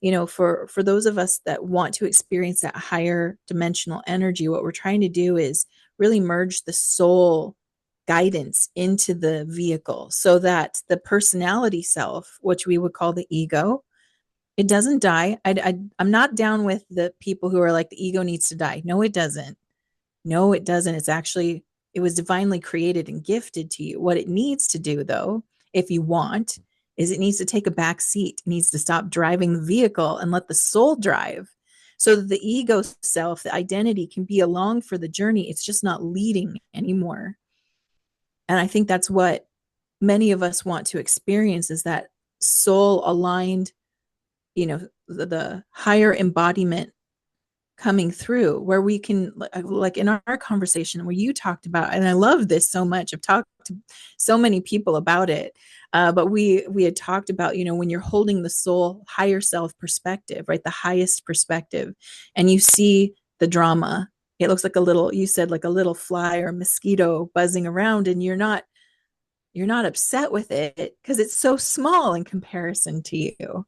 you know, for those of us that want to experience that higher dimensional energy, what we're trying to do is really merge the soul guidance into the vehicle so that the personality self, which we would call the ego, It doesn't die. I'm not down with the people who are like the ego needs to die. No, it doesn't. No, it doesn't. It's actually, it was divinely created and gifted to you. What it needs to do, though, if you want, is it needs to take a back seat. It needs to stop driving the vehicle and let the soul drive so that the ego self, the identity, can be along for the journey. It's just not leading anymore. And I think that's what many of us want to experience is that soul aligned, the higher embodiment coming through where we can like in our conversation where you talked about, and I love this so much, I've talked to so many people about it, but we had talked about, when you're holding the soul higher self perspective, right, the highest perspective, and you see the drama, it looks like a little, you said like a little fly or mosquito buzzing around, and you're not upset with it because it's so small in comparison to you.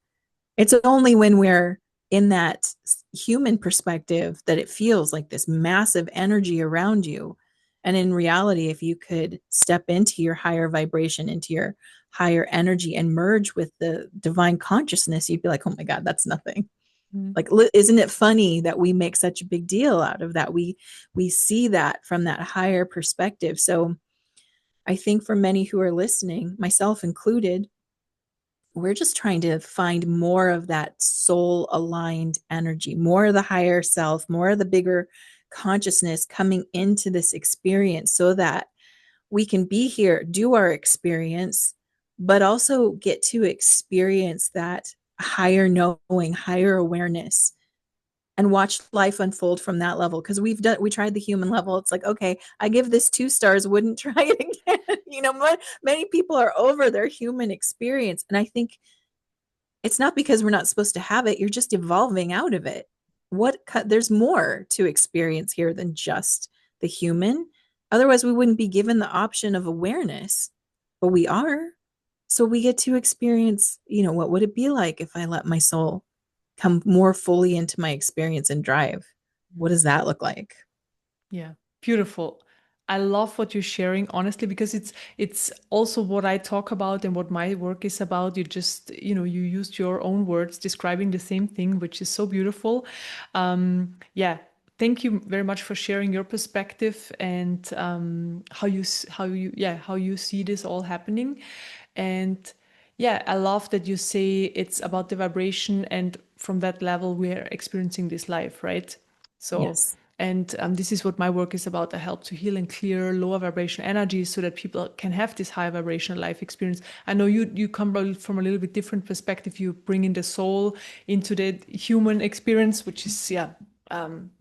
It's only when we're in that human perspective that it feels like this massive energy around you. And in reality, if you could step into your higher vibration, into your higher energy and merge with the divine consciousness, you'd be like, oh my God, that's nothing. Mm. Like, isn't it funny that we make such a big deal out of that? We see that from that higher perspective. So I think for many who are listening, myself included, we're just trying to find more of that soul aligned energy, more of the higher self, more of the bigger consciousness coming into this experience so that we can be here, do our experience, but also get to experience that higher knowing, higher awareness, and watch life unfold from that level. Because we tried the human level. It's like, okay, I give this 2 stars, wouldn't try it again. Many people are over their human experience. And I think it's not because we're not supposed to have it. You're just evolving out of it. There's more to experience here than just the human. Otherwise, we wouldn't be given the option of awareness, but we are. So we get to experience, what would it be like if I let my soul come more fully into my experience and drive? What does that look like? Yeah, beautiful. I love what you're sharing, honestly, because it's also what I talk about and what my work is about. You used your own words describing the same thing, which is so beautiful. Yeah, thank you very much for sharing your perspective and how you see this all happening. And yeah, I love that you say it's about the vibration, and from that level, we're experiencing this life, right? So, Yes. and this is what my work is about. I help to heal and clear lower vibration energies so that people can have this high vibrational life experience. I know you come from a little bit different perspective. You bring in the soul into the human experience, which is,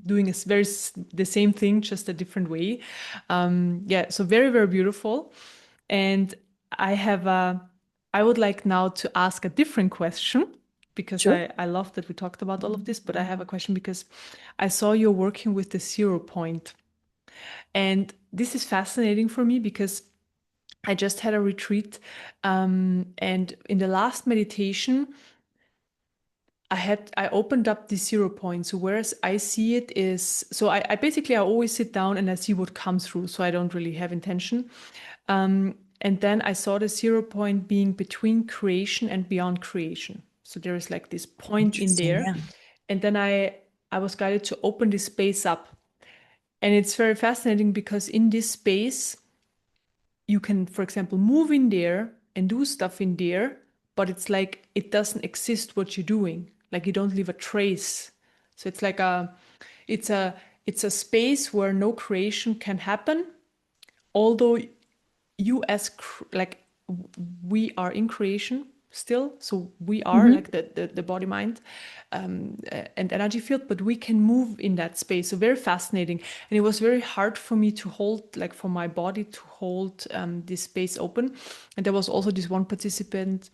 doing the same thing, just a different way. Yeah, so very, very beautiful. And I have I would like now to ask a different question because Sure. I love that we talked about all of this, but I have a question because I saw you're working with the 0 point. And this is fascinating for me because I just had a retreat. And in the last meditation, I opened up the 0 point. So whereas I see it is, so I basically I always sit down and I see what comes through. So I don't really have intention. And then I saw the 0 point being between creation and beyond creation. So there is like this point in Interesting. there. Yeah. And then I was guided to open this space up. And it's very fascinating because in this space, you can, for example, move in there and do stuff in there, but it's like it doesn't exist what you're doing. Like you don't leave a trace. So it's like it's a it's a space where no creation can happen, although you as like we are in creation still, so we are Mm-hmm. like the body mind and energy field, but we can move in that space. So very fascinating. And it was very hard for me to hold, like for my body to hold this space open. And there was also this one participant,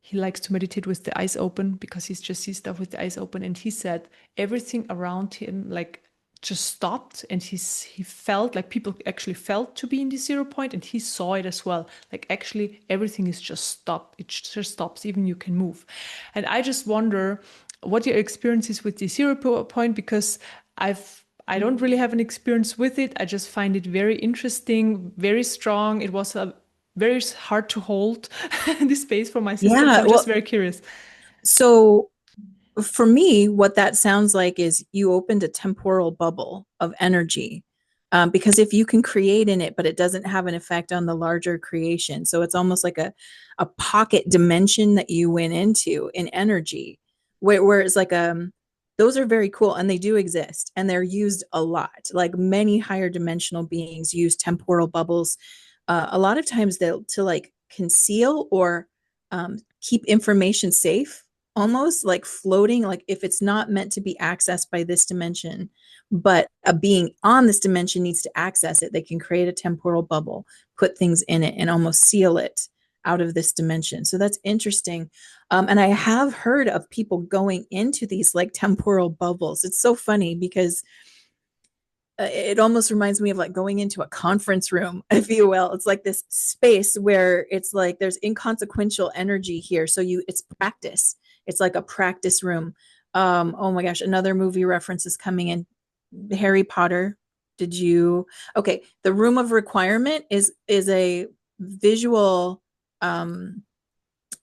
he likes to meditate with the eyes open because he's just sees stuff with the eyes open, and he said everything around him like just stopped, and he felt like people actually felt to be in the 0 point, and he saw it as well, like actually everything is just stopped, it just stops, even you can move. And I just wonder what your experience is with the 0 point, because I don't really have an experience with it. I just find it very interesting, very strong. It was a very hard to hold this space for my system, so Yeah. I'm just Well, very curious. So for me, what that sounds like is you opened a temporal bubble of energy. Because if you can create in it, but it doesn't have an effect on the larger creation. So it's almost like a pocket dimension that you went into in energy, where it's like, those are very cool and they do exist and they're used a lot. Like many higher dimensional beings use temporal bubbles. A lot of times they'll to like conceal or keep information safe, almost like floating, like if it's not meant to be accessed by this dimension, but a being on this dimension needs to access it, they can create a temporal bubble, put things in it, and almost seal it out of this dimension. So that's interesting. And I have heard of people going into these like temporal bubbles. It's so funny because it almost reminds me of like going into a conference room, if you will. It's like this space where it's like there's inconsequential energy here. So it's practice. It's like a practice room. Oh my gosh, another movie reference is coming in. Harry Potter. Did you? Okay, the room of requirement is visual um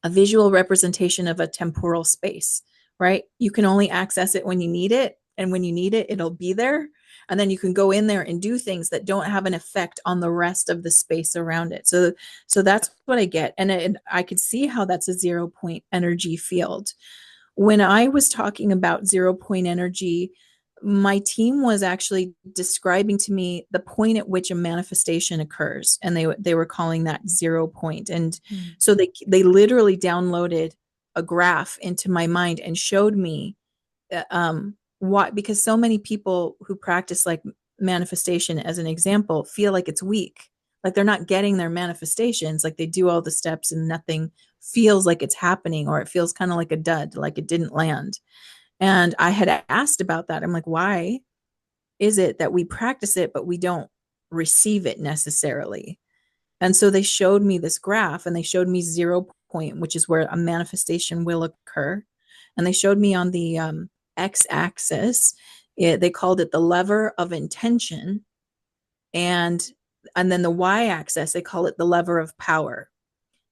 a visual representation of a temporal space, right? You can only access it when you need it. And when you need it, it'll be there. And then you can go in there and do things that don't have an effect on the rest of the space around it. So that's what I get. And I could see how that's a 0 point energy field. When I was talking about 0 point energy, my team was actually describing to me the point at which a manifestation occurs, and they were calling that 0 point. And so they literally downloaded a graph into my mind and showed me what, because so many people who practice like manifestation as an example feel like it's weak, like they're not getting their manifestations, like they do all the steps and nothing feels like it's happening, or it feels kind of like a dud, like it didn't land. And I had asked about that. I'm like, why is it that we practice it, but we don't receive it necessarily? And so they showed me this graph and they showed me 0 point, which is where a manifestation will occur. And they showed me on the x axis, they called it the lever of intention. And then the y axis, they call it the lever of power.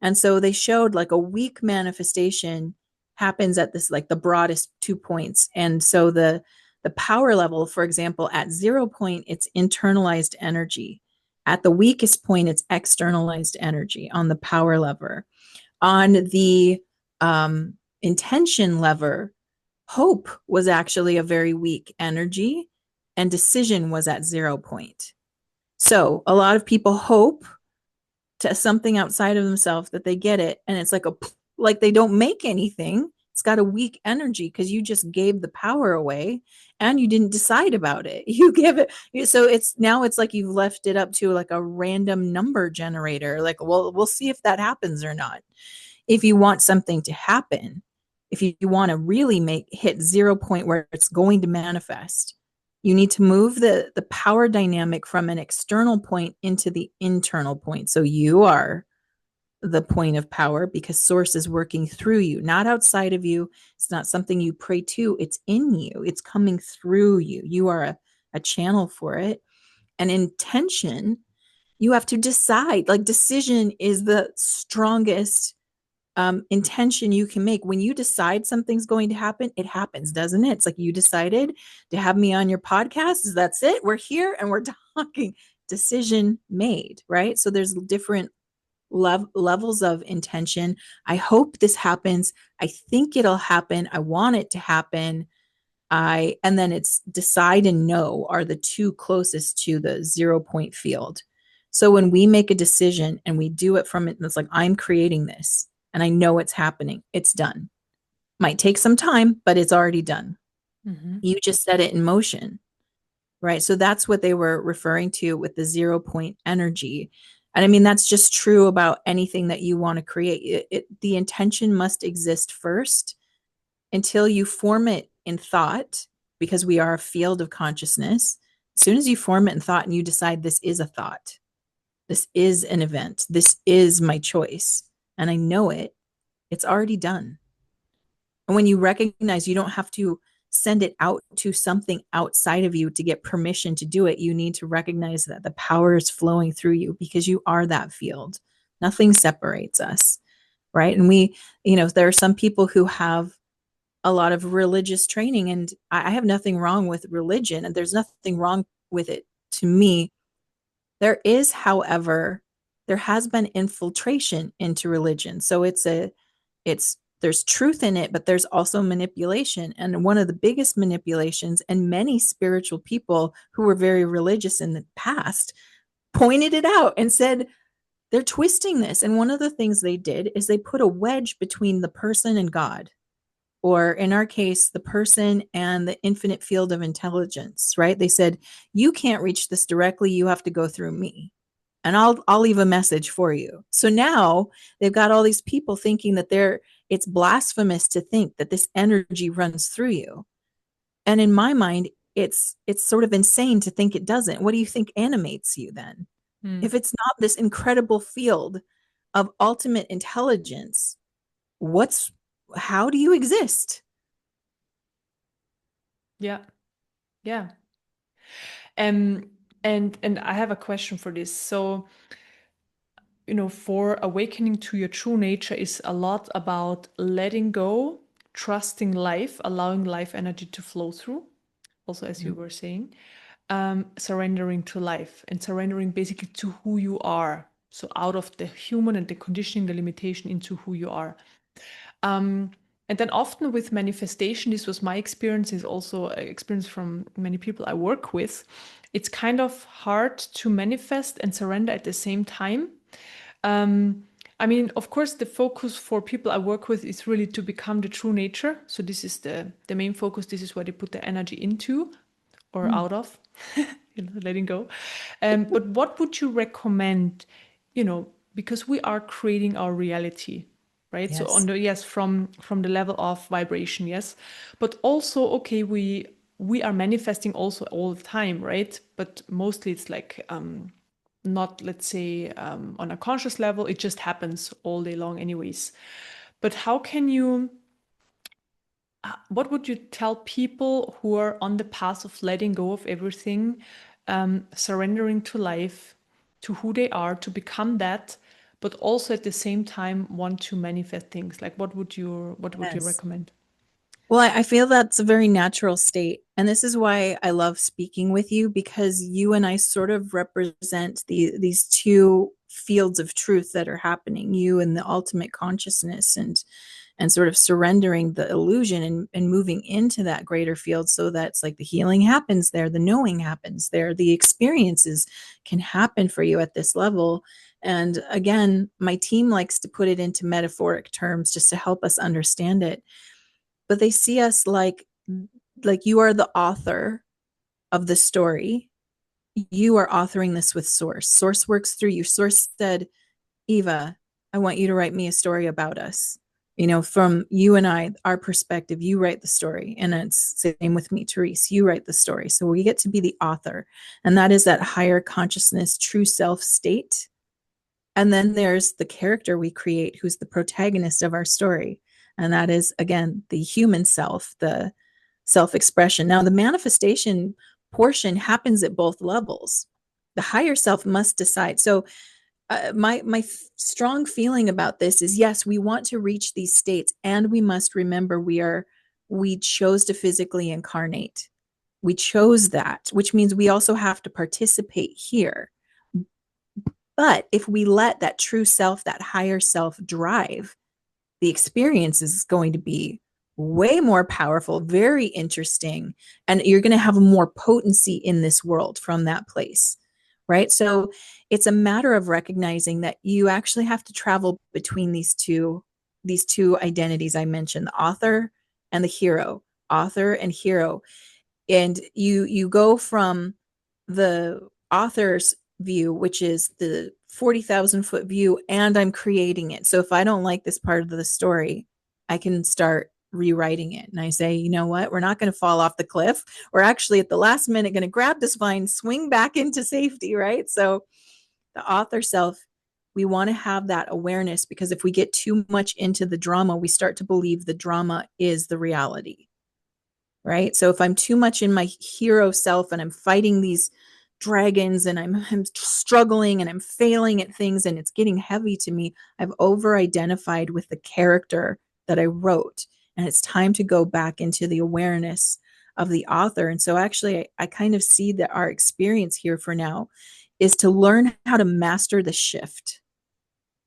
And so they showed like a weak manifestation happens at this, like the broadest 2 points. And so the power level, for example, at 0 point, it's internalized energy. At the weakest point, it's externalized energy on the power lever. On the intention lever, hope was actually a very weak energy, and decision was at 0 point. So a lot of people hope to something outside of themselves that they get it, and it's like they don't make anything. It's got a weak energy because you just gave the power away and you didn't decide about it. You give it, so it's like you've left it up to like a random number generator, like, well, we'll see if that happens or not. If you want something to happen, if you want to really hit 0 point where it's going to manifest, you need to move the power dynamic from an external point into the internal point. So you are the point of power because source is working through you, not outside of you. It's not something you pray to. It's in you. It's coming through you. You are a channel for it. And intention, you have to decide. Like decision is the strongest intention you can make. When you decide something's going to happen, it happens, doesn't it? It's like you decided to have me on your podcast. That's it. We're here and we're talking. Decision made, right? So there's different levels of intention. I hope this happens. I think it'll happen. I want it to happen. And then it's decide and know are the two closest to the 0 point field. So when we make a decision and we do it from it, it's like, I'm creating this and I know it's happening. It's done. Might take some time, but it's already done. Mm-hmm. You just set it in motion, right? So that's what they were referring to with the 0 point energy. And I mean, that's just true about anything that you want to create. The intention must exist first until you form it in thought, because we are a field of consciousness. As soon as you form it in thought and you decide this is a thought, this is an event, this is my choice, and I know it, it's already done. And when you recognize you don't have to send it out to something outside of you to get permission to do it, you need to recognize that the power is flowing through you because you are that field. Nothing separates us, right? And there are some people who have a lot of religious training, and I have nothing wrong with religion, and there's nothing wrong with it to me. There is, however, there has been infiltration into religion. So it's there's truth in it, but there's also manipulation. And one of the biggest manipulations, and many spiritual people who were very religious in the past pointed it out and said, they're twisting this. And one of the things they did is they put a wedge between the person and God, or in our case, the person and the infinite field of intelligence, right? They said, you can't reach this directly. You have to go through me. And I'll leave a message for you. So now they've got all these people thinking that it's blasphemous to think that this energy runs through you. And in my mind, it's sort of insane to think it doesn't. What do you think animates you then? Mm. If it's not this incredible field of ultimate intelligence, what's how do you exist? Yeah. Yeah. Um, and I have a question for this. So, for awakening to your true nature is a lot about letting go, trusting life, allowing life energy to flow through, also as you were saying, surrendering to life and surrendering basically to who you are. So out of the human and the conditioning, the limitation into who you are. Um, and then often with manifestation, this was my experience, is also an experience from many people I work with. It's kind of hard to manifest and surrender at the same time. I mean, of course, the focus for people I work with is really to become the true nature. So this is the main focus. This is where they put their energy into or Mm. out of, letting go. But what would you recommend, because we are creating our reality, right? So Yes. yes, from the level of vibration, yes. But also, okay, we are manifesting also all the time, right? But mostly it's like not, let's say, on a conscious level, it just happens all day long anyways. But how can you what would you tell people who are on the path of letting go of everything, surrendering to life, to who they are, to become that, but also at the same time want to manifest things? Like, what would you Yes. recommend? Well, I feel that's a very natural state. And this is why I love speaking with you, because you and I sort of represent these two fields of truth that are happening, you and the ultimate consciousness, and sort of surrendering the illusion, and moving into that greater field, so that's like the healing happens there, the knowing happens there, the experiences can happen for you at this level. And again, my team likes to put it into metaphoric terms just to help us understand it, but they see us like you are the author of the story. You are authoring this with source works through you. Source said, Eva, I want you to write me a story about us. From you and I, our perspective, you write the story. And it's same with me, Therese, you write the story. So we get to be the author. And that is that higher consciousness, true self state. And then there's the character we create, who's the protagonist of our story. And that is, again, the human self, the self expression. Now, the manifestation portion happens at both levels. The higher self must decide. So, my strong feeling about this is, yes, we want to reach these states, and we must remember we chose to physically incarnate. We chose that, which means we also have to participate here. But if we let that true self, that higher self drive, the experience is going to be way more powerful, very interesting, and you're going to have more potency in this world from that place, right? So it's a matter of recognizing that you actually have to travel between these two identities I mentioned, the author and the hero, author and hero. And you go from the author's view, which is the 40,000-foot view, and I'm creating it. So if I don't like this part of the story, I can start rewriting it. And I say, you know what? We're not going to fall off the cliff. We're actually at the last minute going to grab this vine, swing back into safety, right? So the author self, we want to have that awareness, because if we get too much into the drama, we start to believe the drama is the reality, right? So if I'm too much in my hero self and I'm fighting these dragons, and I'm struggling and I'm failing at things and it's getting heavy to me, I've over identified with the character that I wrote. and it's time to go back into the awareness of the author. And so actually I kind of see that our experience here for now is to learn how to master the shift.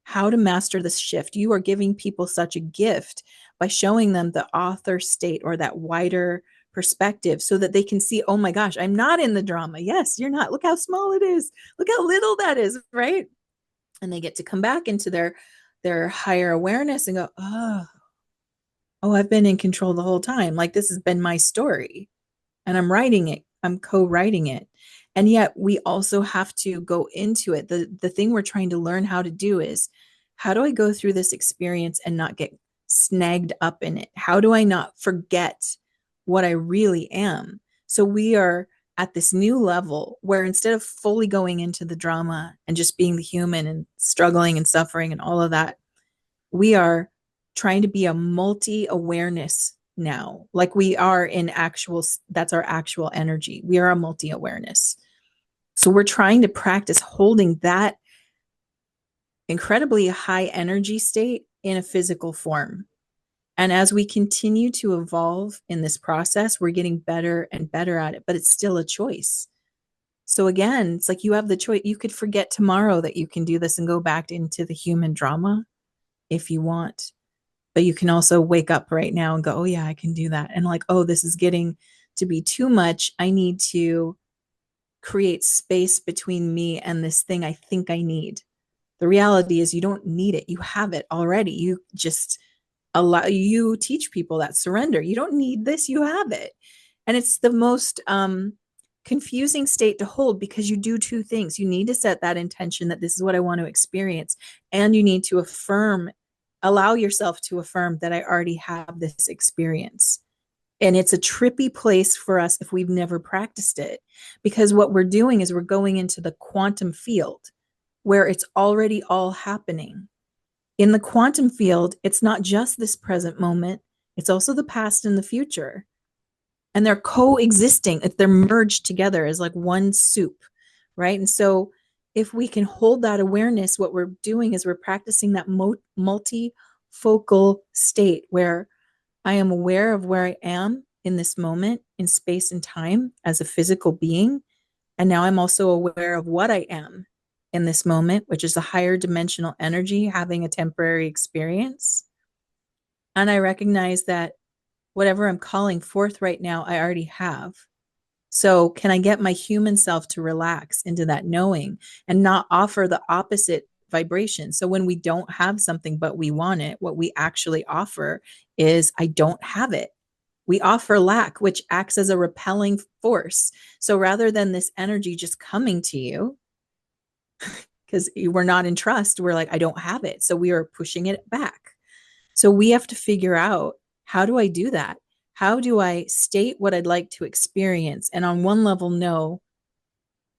How to master this shift. You are giving people such a gift by showing them the author state or that wider perspective so that they can see, oh my gosh, I'm not in the drama. Yes, you're not. Look how small it is. Look how little that is, right? And they get to come back into their higher awareness and go, oh, I've been in control the whole time. Like this has been my story and I'm writing it. I'm co-writing it. And yet we also have to go into it. The thing we're trying to learn how to do is, how do I go through this experience and not get snagged up in it? How do I not forget what I really am? So we are at this new level where instead of fully going into the drama and just being the human and struggling and suffering and all of that, we are trying to be a multi-awareness now. Like we are in actual, that's our actual energy. We are a multi-awareness. So we're trying to practice holding that incredibly high energy state in a physical form. And as we continue to evolve in this process, we're getting better and better at it, but it's still a choice. So again, it's like you have the choice. You could forget tomorrow that you can do this and go back into the human drama if you want. But you can also wake up right now and go, oh yeah, I can do that. And like, oh, this is getting to be too much. I need to create space between me and this thing I think I need. The reality is you don't need it. You have it already. You just you teach people that surrender. You don't need this, you have it. And it's the most confusing state to hold because you do two things. You need to set that intention that this is what I want to experience, and you need to allow yourself to affirm that I already have this experience. And it's a trippy place for us if we've never practiced it, because what we're doing is we're going into the quantum field where it's already all happening. In the quantum field, it's not just this present moment, it's also the past and the future. And they're coexisting, they're merged together as like one soup, right? And so if we can hold that awareness, what we're doing is we're practicing that multifocal state where I am aware of where I am in this moment in space and time as a physical being. And now I'm also aware of what I am in this moment, which is a higher dimensional energy having a temporary experience. And I recognize that whatever I'm calling forth right now, I already have. So, can I get my human self to relax into that knowing and not offer the opposite vibration? So, when we don't have something but we want it, what we actually offer is, I don't have it. We offer lack, which acts as a repelling force. So, rather than this energy just coming to you, because we're not in trust, we're like, I don't have it. So, we are pushing it back. So, we have to figure out, how do I do that? How do I state what I'd like to experience? And on one level, no,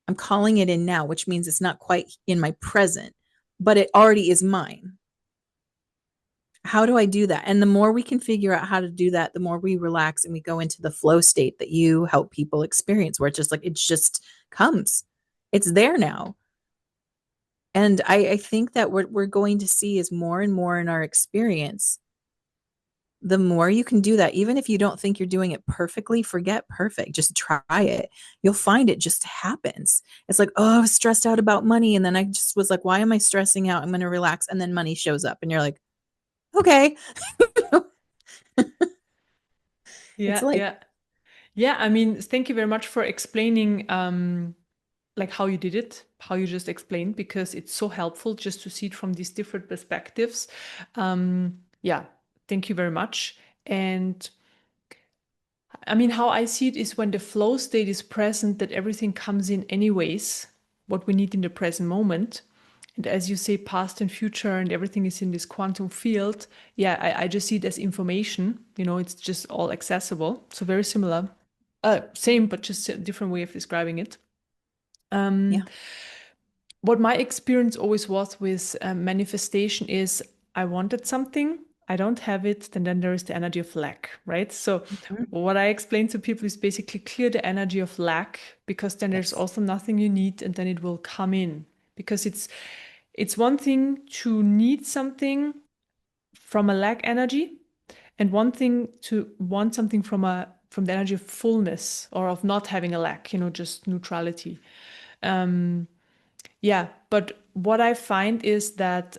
I'm calling it in now, which means it's not quite in my present, but it already is mine. How do I do that? And the more we can figure out how to do that, the more we relax and we go into the flow state that you help people experience, where it's just like, it just comes. It's there now. And I think that what we're going to see is more and more in our experience, the more you can do that, even if you don't think you're doing it perfectly, forget perfect, just try it. You'll find it just happens. It's like, oh, I was stressed out about money. And then I just was like, why am I stressing out? I'm going to relax. And then money shows up and you're like, okay. It's Yeah, like, yeah. Yeah, I mean, thank you very much for explaining like how you did it, how you just explained, because it's so helpful just to see it from these different perspectives. Yeah, thank you very much. And I mean, how I see it is when the flow state is present, that everything comes in anyways, what we need in the present moment. And as you say, past and future and everything is in this quantum field. Yeah, I just see it as information, it's just all accessible. So very similar. Same, but just a different way of describing it. yeah. What my experience always was with manifestation is, I wanted something, I don't have it, then there is the energy of lack, right? So Mhm. what I explain to people is basically clear the energy of lack, because then there's Yes. also nothing you need, and then it will come in. Because it's one thing to need something from a lack energy, And one thing to want something from the energy of fullness or of not having a lack, just neutrality. Yeah, but what I find is that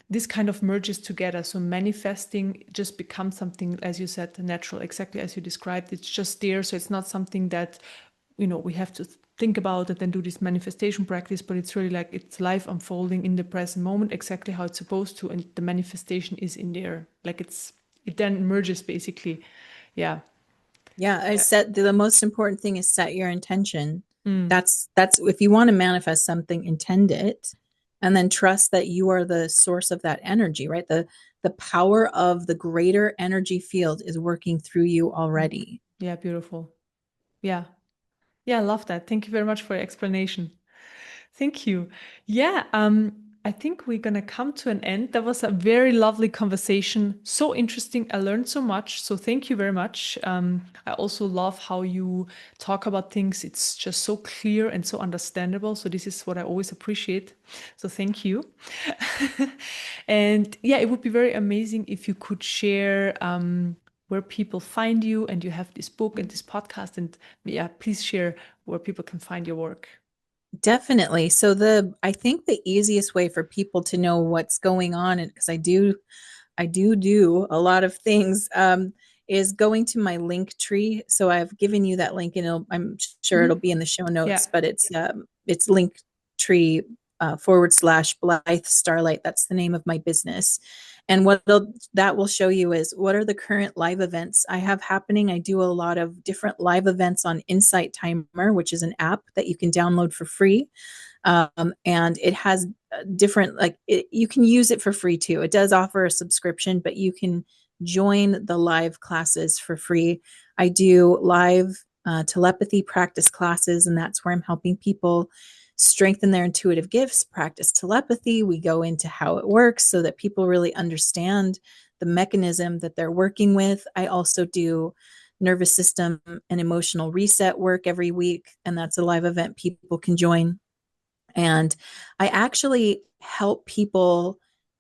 this kind of merges together. So manifesting just becomes something, as you said, natural, exactly as you described. It's just there. So it's not something that, we have to think about it and do this manifestation practice, but it's really like it's life unfolding in the present moment, exactly how it's supposed to. And the manifestation is in there. Like it then merges basically. Yeah. Yeah, I Yeah. set the most important thing is set your intention. Mm. That's if you want to manifest something, intend it, and then trust that you are the source of that energy, right? The power of the greater energy field is working through you already. Yeah, beautiful. Yeah. Yeah, I love that. Thank you very much for your explanation. Thank you. Yeah, I think we're gonna come to an end. That was a very lovely conversation. So interesting. I learned so much. So thank you very much. I also love how you talk about things. It's just so clear and so understandable. So this is what I always appreciate. So thank you. And yeah, it would be very amazing if you could share where people find you, and you have this book and this podcast. And yeah, please share where people can find your work. Definitely. So I think the easiest way for people to know what's going on, and because I do a lot of things, is going to my link tree. So I've given you that link, and I'm sure it'll Mhm. be in the show Yeah. notes, but it's link tree / Blythe Starlight. That's the name of my business. And that will show you is what are the current live events I have happening. I do a lot of different live events on Insight Timer, which is an app that you can download for free. And it has different, you can use it for free too. It does offer a subscription, but you can join the live classes for free. I do live telepathy practice classes, and that's where I'm helping people strengthen their intuitive gifts, practice telepathy. We go into how it works so that people really understand the mechanism that they're working with. I also do nervous system and emotional reset work every week, and that's a live event people can join. And I actually help people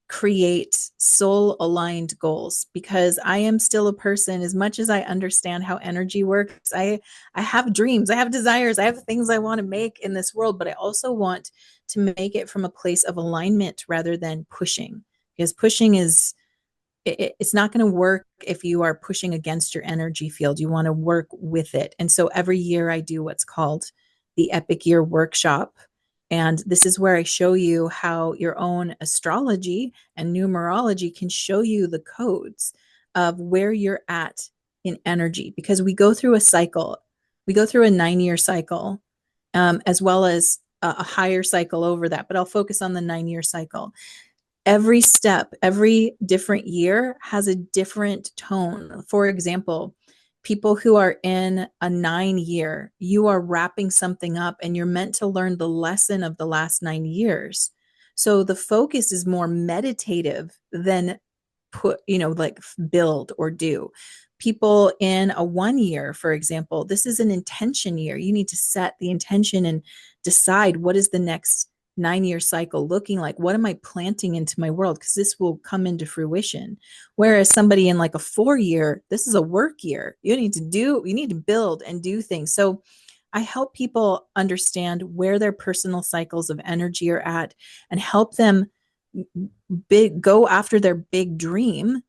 create soul aligned goals, because I am still a person. As much as I understand how energy works, I have dreams, I have desires, I have things I want to make in this world, but I also want to make it from a place of alignment rather than pushing, because pushing is it's not going to work if you are pushing against your energy field. You want to work with it. And so every year I do what's called the Epic Year Workshop. And this is where I show you how your own astrology and numerology can show you the codes of where you're at in energy, because we go through a cycle. We go through a 9-year cycle, as well as a higher cycle over that. But I'll focus on the 9-year cycle. Every step, every different year has a different tone. For example, people who are in a 9-year, you are wrapping something up and you're meant to learn the lesson of the last 9 years. So the focus is more meditative than like build or do. People in a 1 year, for example, this is an intention year. You need to set the intention and decide what is the next 9-year cycle looking like. What am I planting into my world? Because this will come into fruition. Whereas somebody in like a 4-year, this is a work year. You need to build and do things. So I help people understand where their personal cycles of energy are at and help them go after their big dream,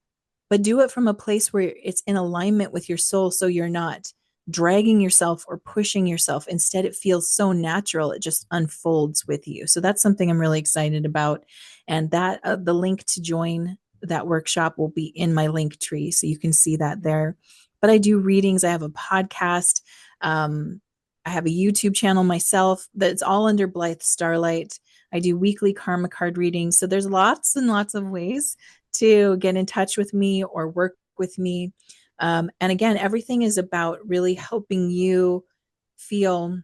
but do it from a place where it's in alignment with your soul, so you're not dragging yourself or pushing yourself. Instead, it feels so natural. It just unfolds with you. So that's something I'm really excited about. And that the link to join that workshop will be in my link tree, so you can see that there. But I do readings. I have a podcast. I have a YouTube channel myself that's all under Blythe Starlight. I do weekly karma card readings. So there's lots and lots of ways to get in touch with me or work with me. And again, everything is about really helping you feel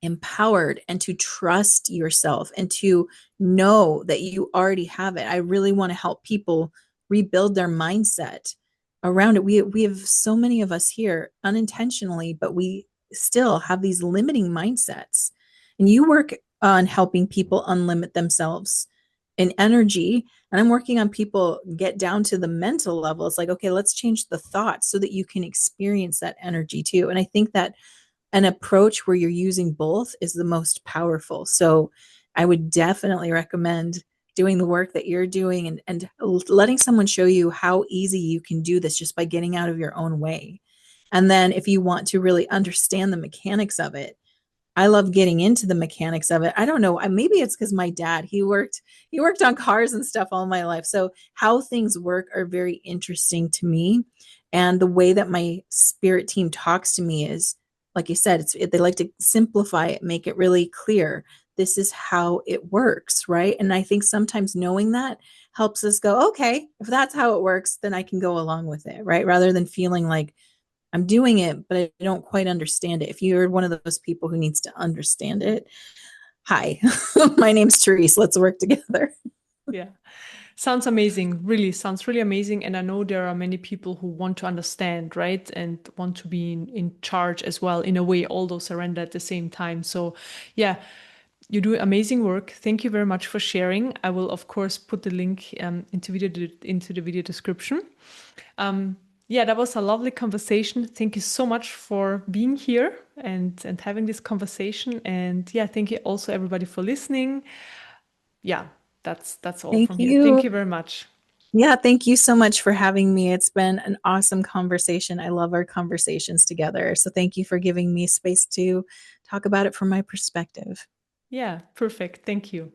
empowered and to trust yourself and to know that you already have it. I really want to help people rebuild their mindset around it. We have so many of us here unintentionally, but we still have these limiting mindsets. And you work on helping people unlimit themselves in energy, and I'm working on people get down to the mental level. It's like, okay, let's change the thoughts so that you can experience that energy too. And I think that an approach where you're using both is the most powerful. So I would definitely recommend doing the work that you're doing, and letting someone show you how easy you can do this just by getting out of your own way. And then if you want to really understand the mechanics of it, I love getting into the mechanics of it. I don't know. Maybe it's because my dad, he worked on cars and stuff all my life. So how things work are very interesting to me. And the way that my spirit team talks to me is, like you said, they like to simplify it, make it really clear. This is how it works, right? And I think sometimes knowing that helps us go, okay, if that's how it works, then I can go along with it, right? Rather than feeling like I'm doing it, but I don't quite understand it. If you're one of those people who needs to understand it, hi, my name's Therese. Let's work together. Yeah. Sounds amazing. Really sounds really amazing. And I know there are many people who want to understand, right? And want to be in charge as well, in a way, although surrender at the same time. So, yeah, you do amazing work. Thank you very much for sharing. I will, of course, put the link into the video description. Yeah, that was a lovely conversation. Thank you so much for being here and having this conversation. And yeah, thank you also everybody for listening. Yeah, that's all Thank from here. Thank you. you very much. Yeah, thank you so much for having me. It's been an awesome conversation. I love our conversations together. So thank you for giving me space to talk about it from my perspective. Yeah, perfect. Thank you.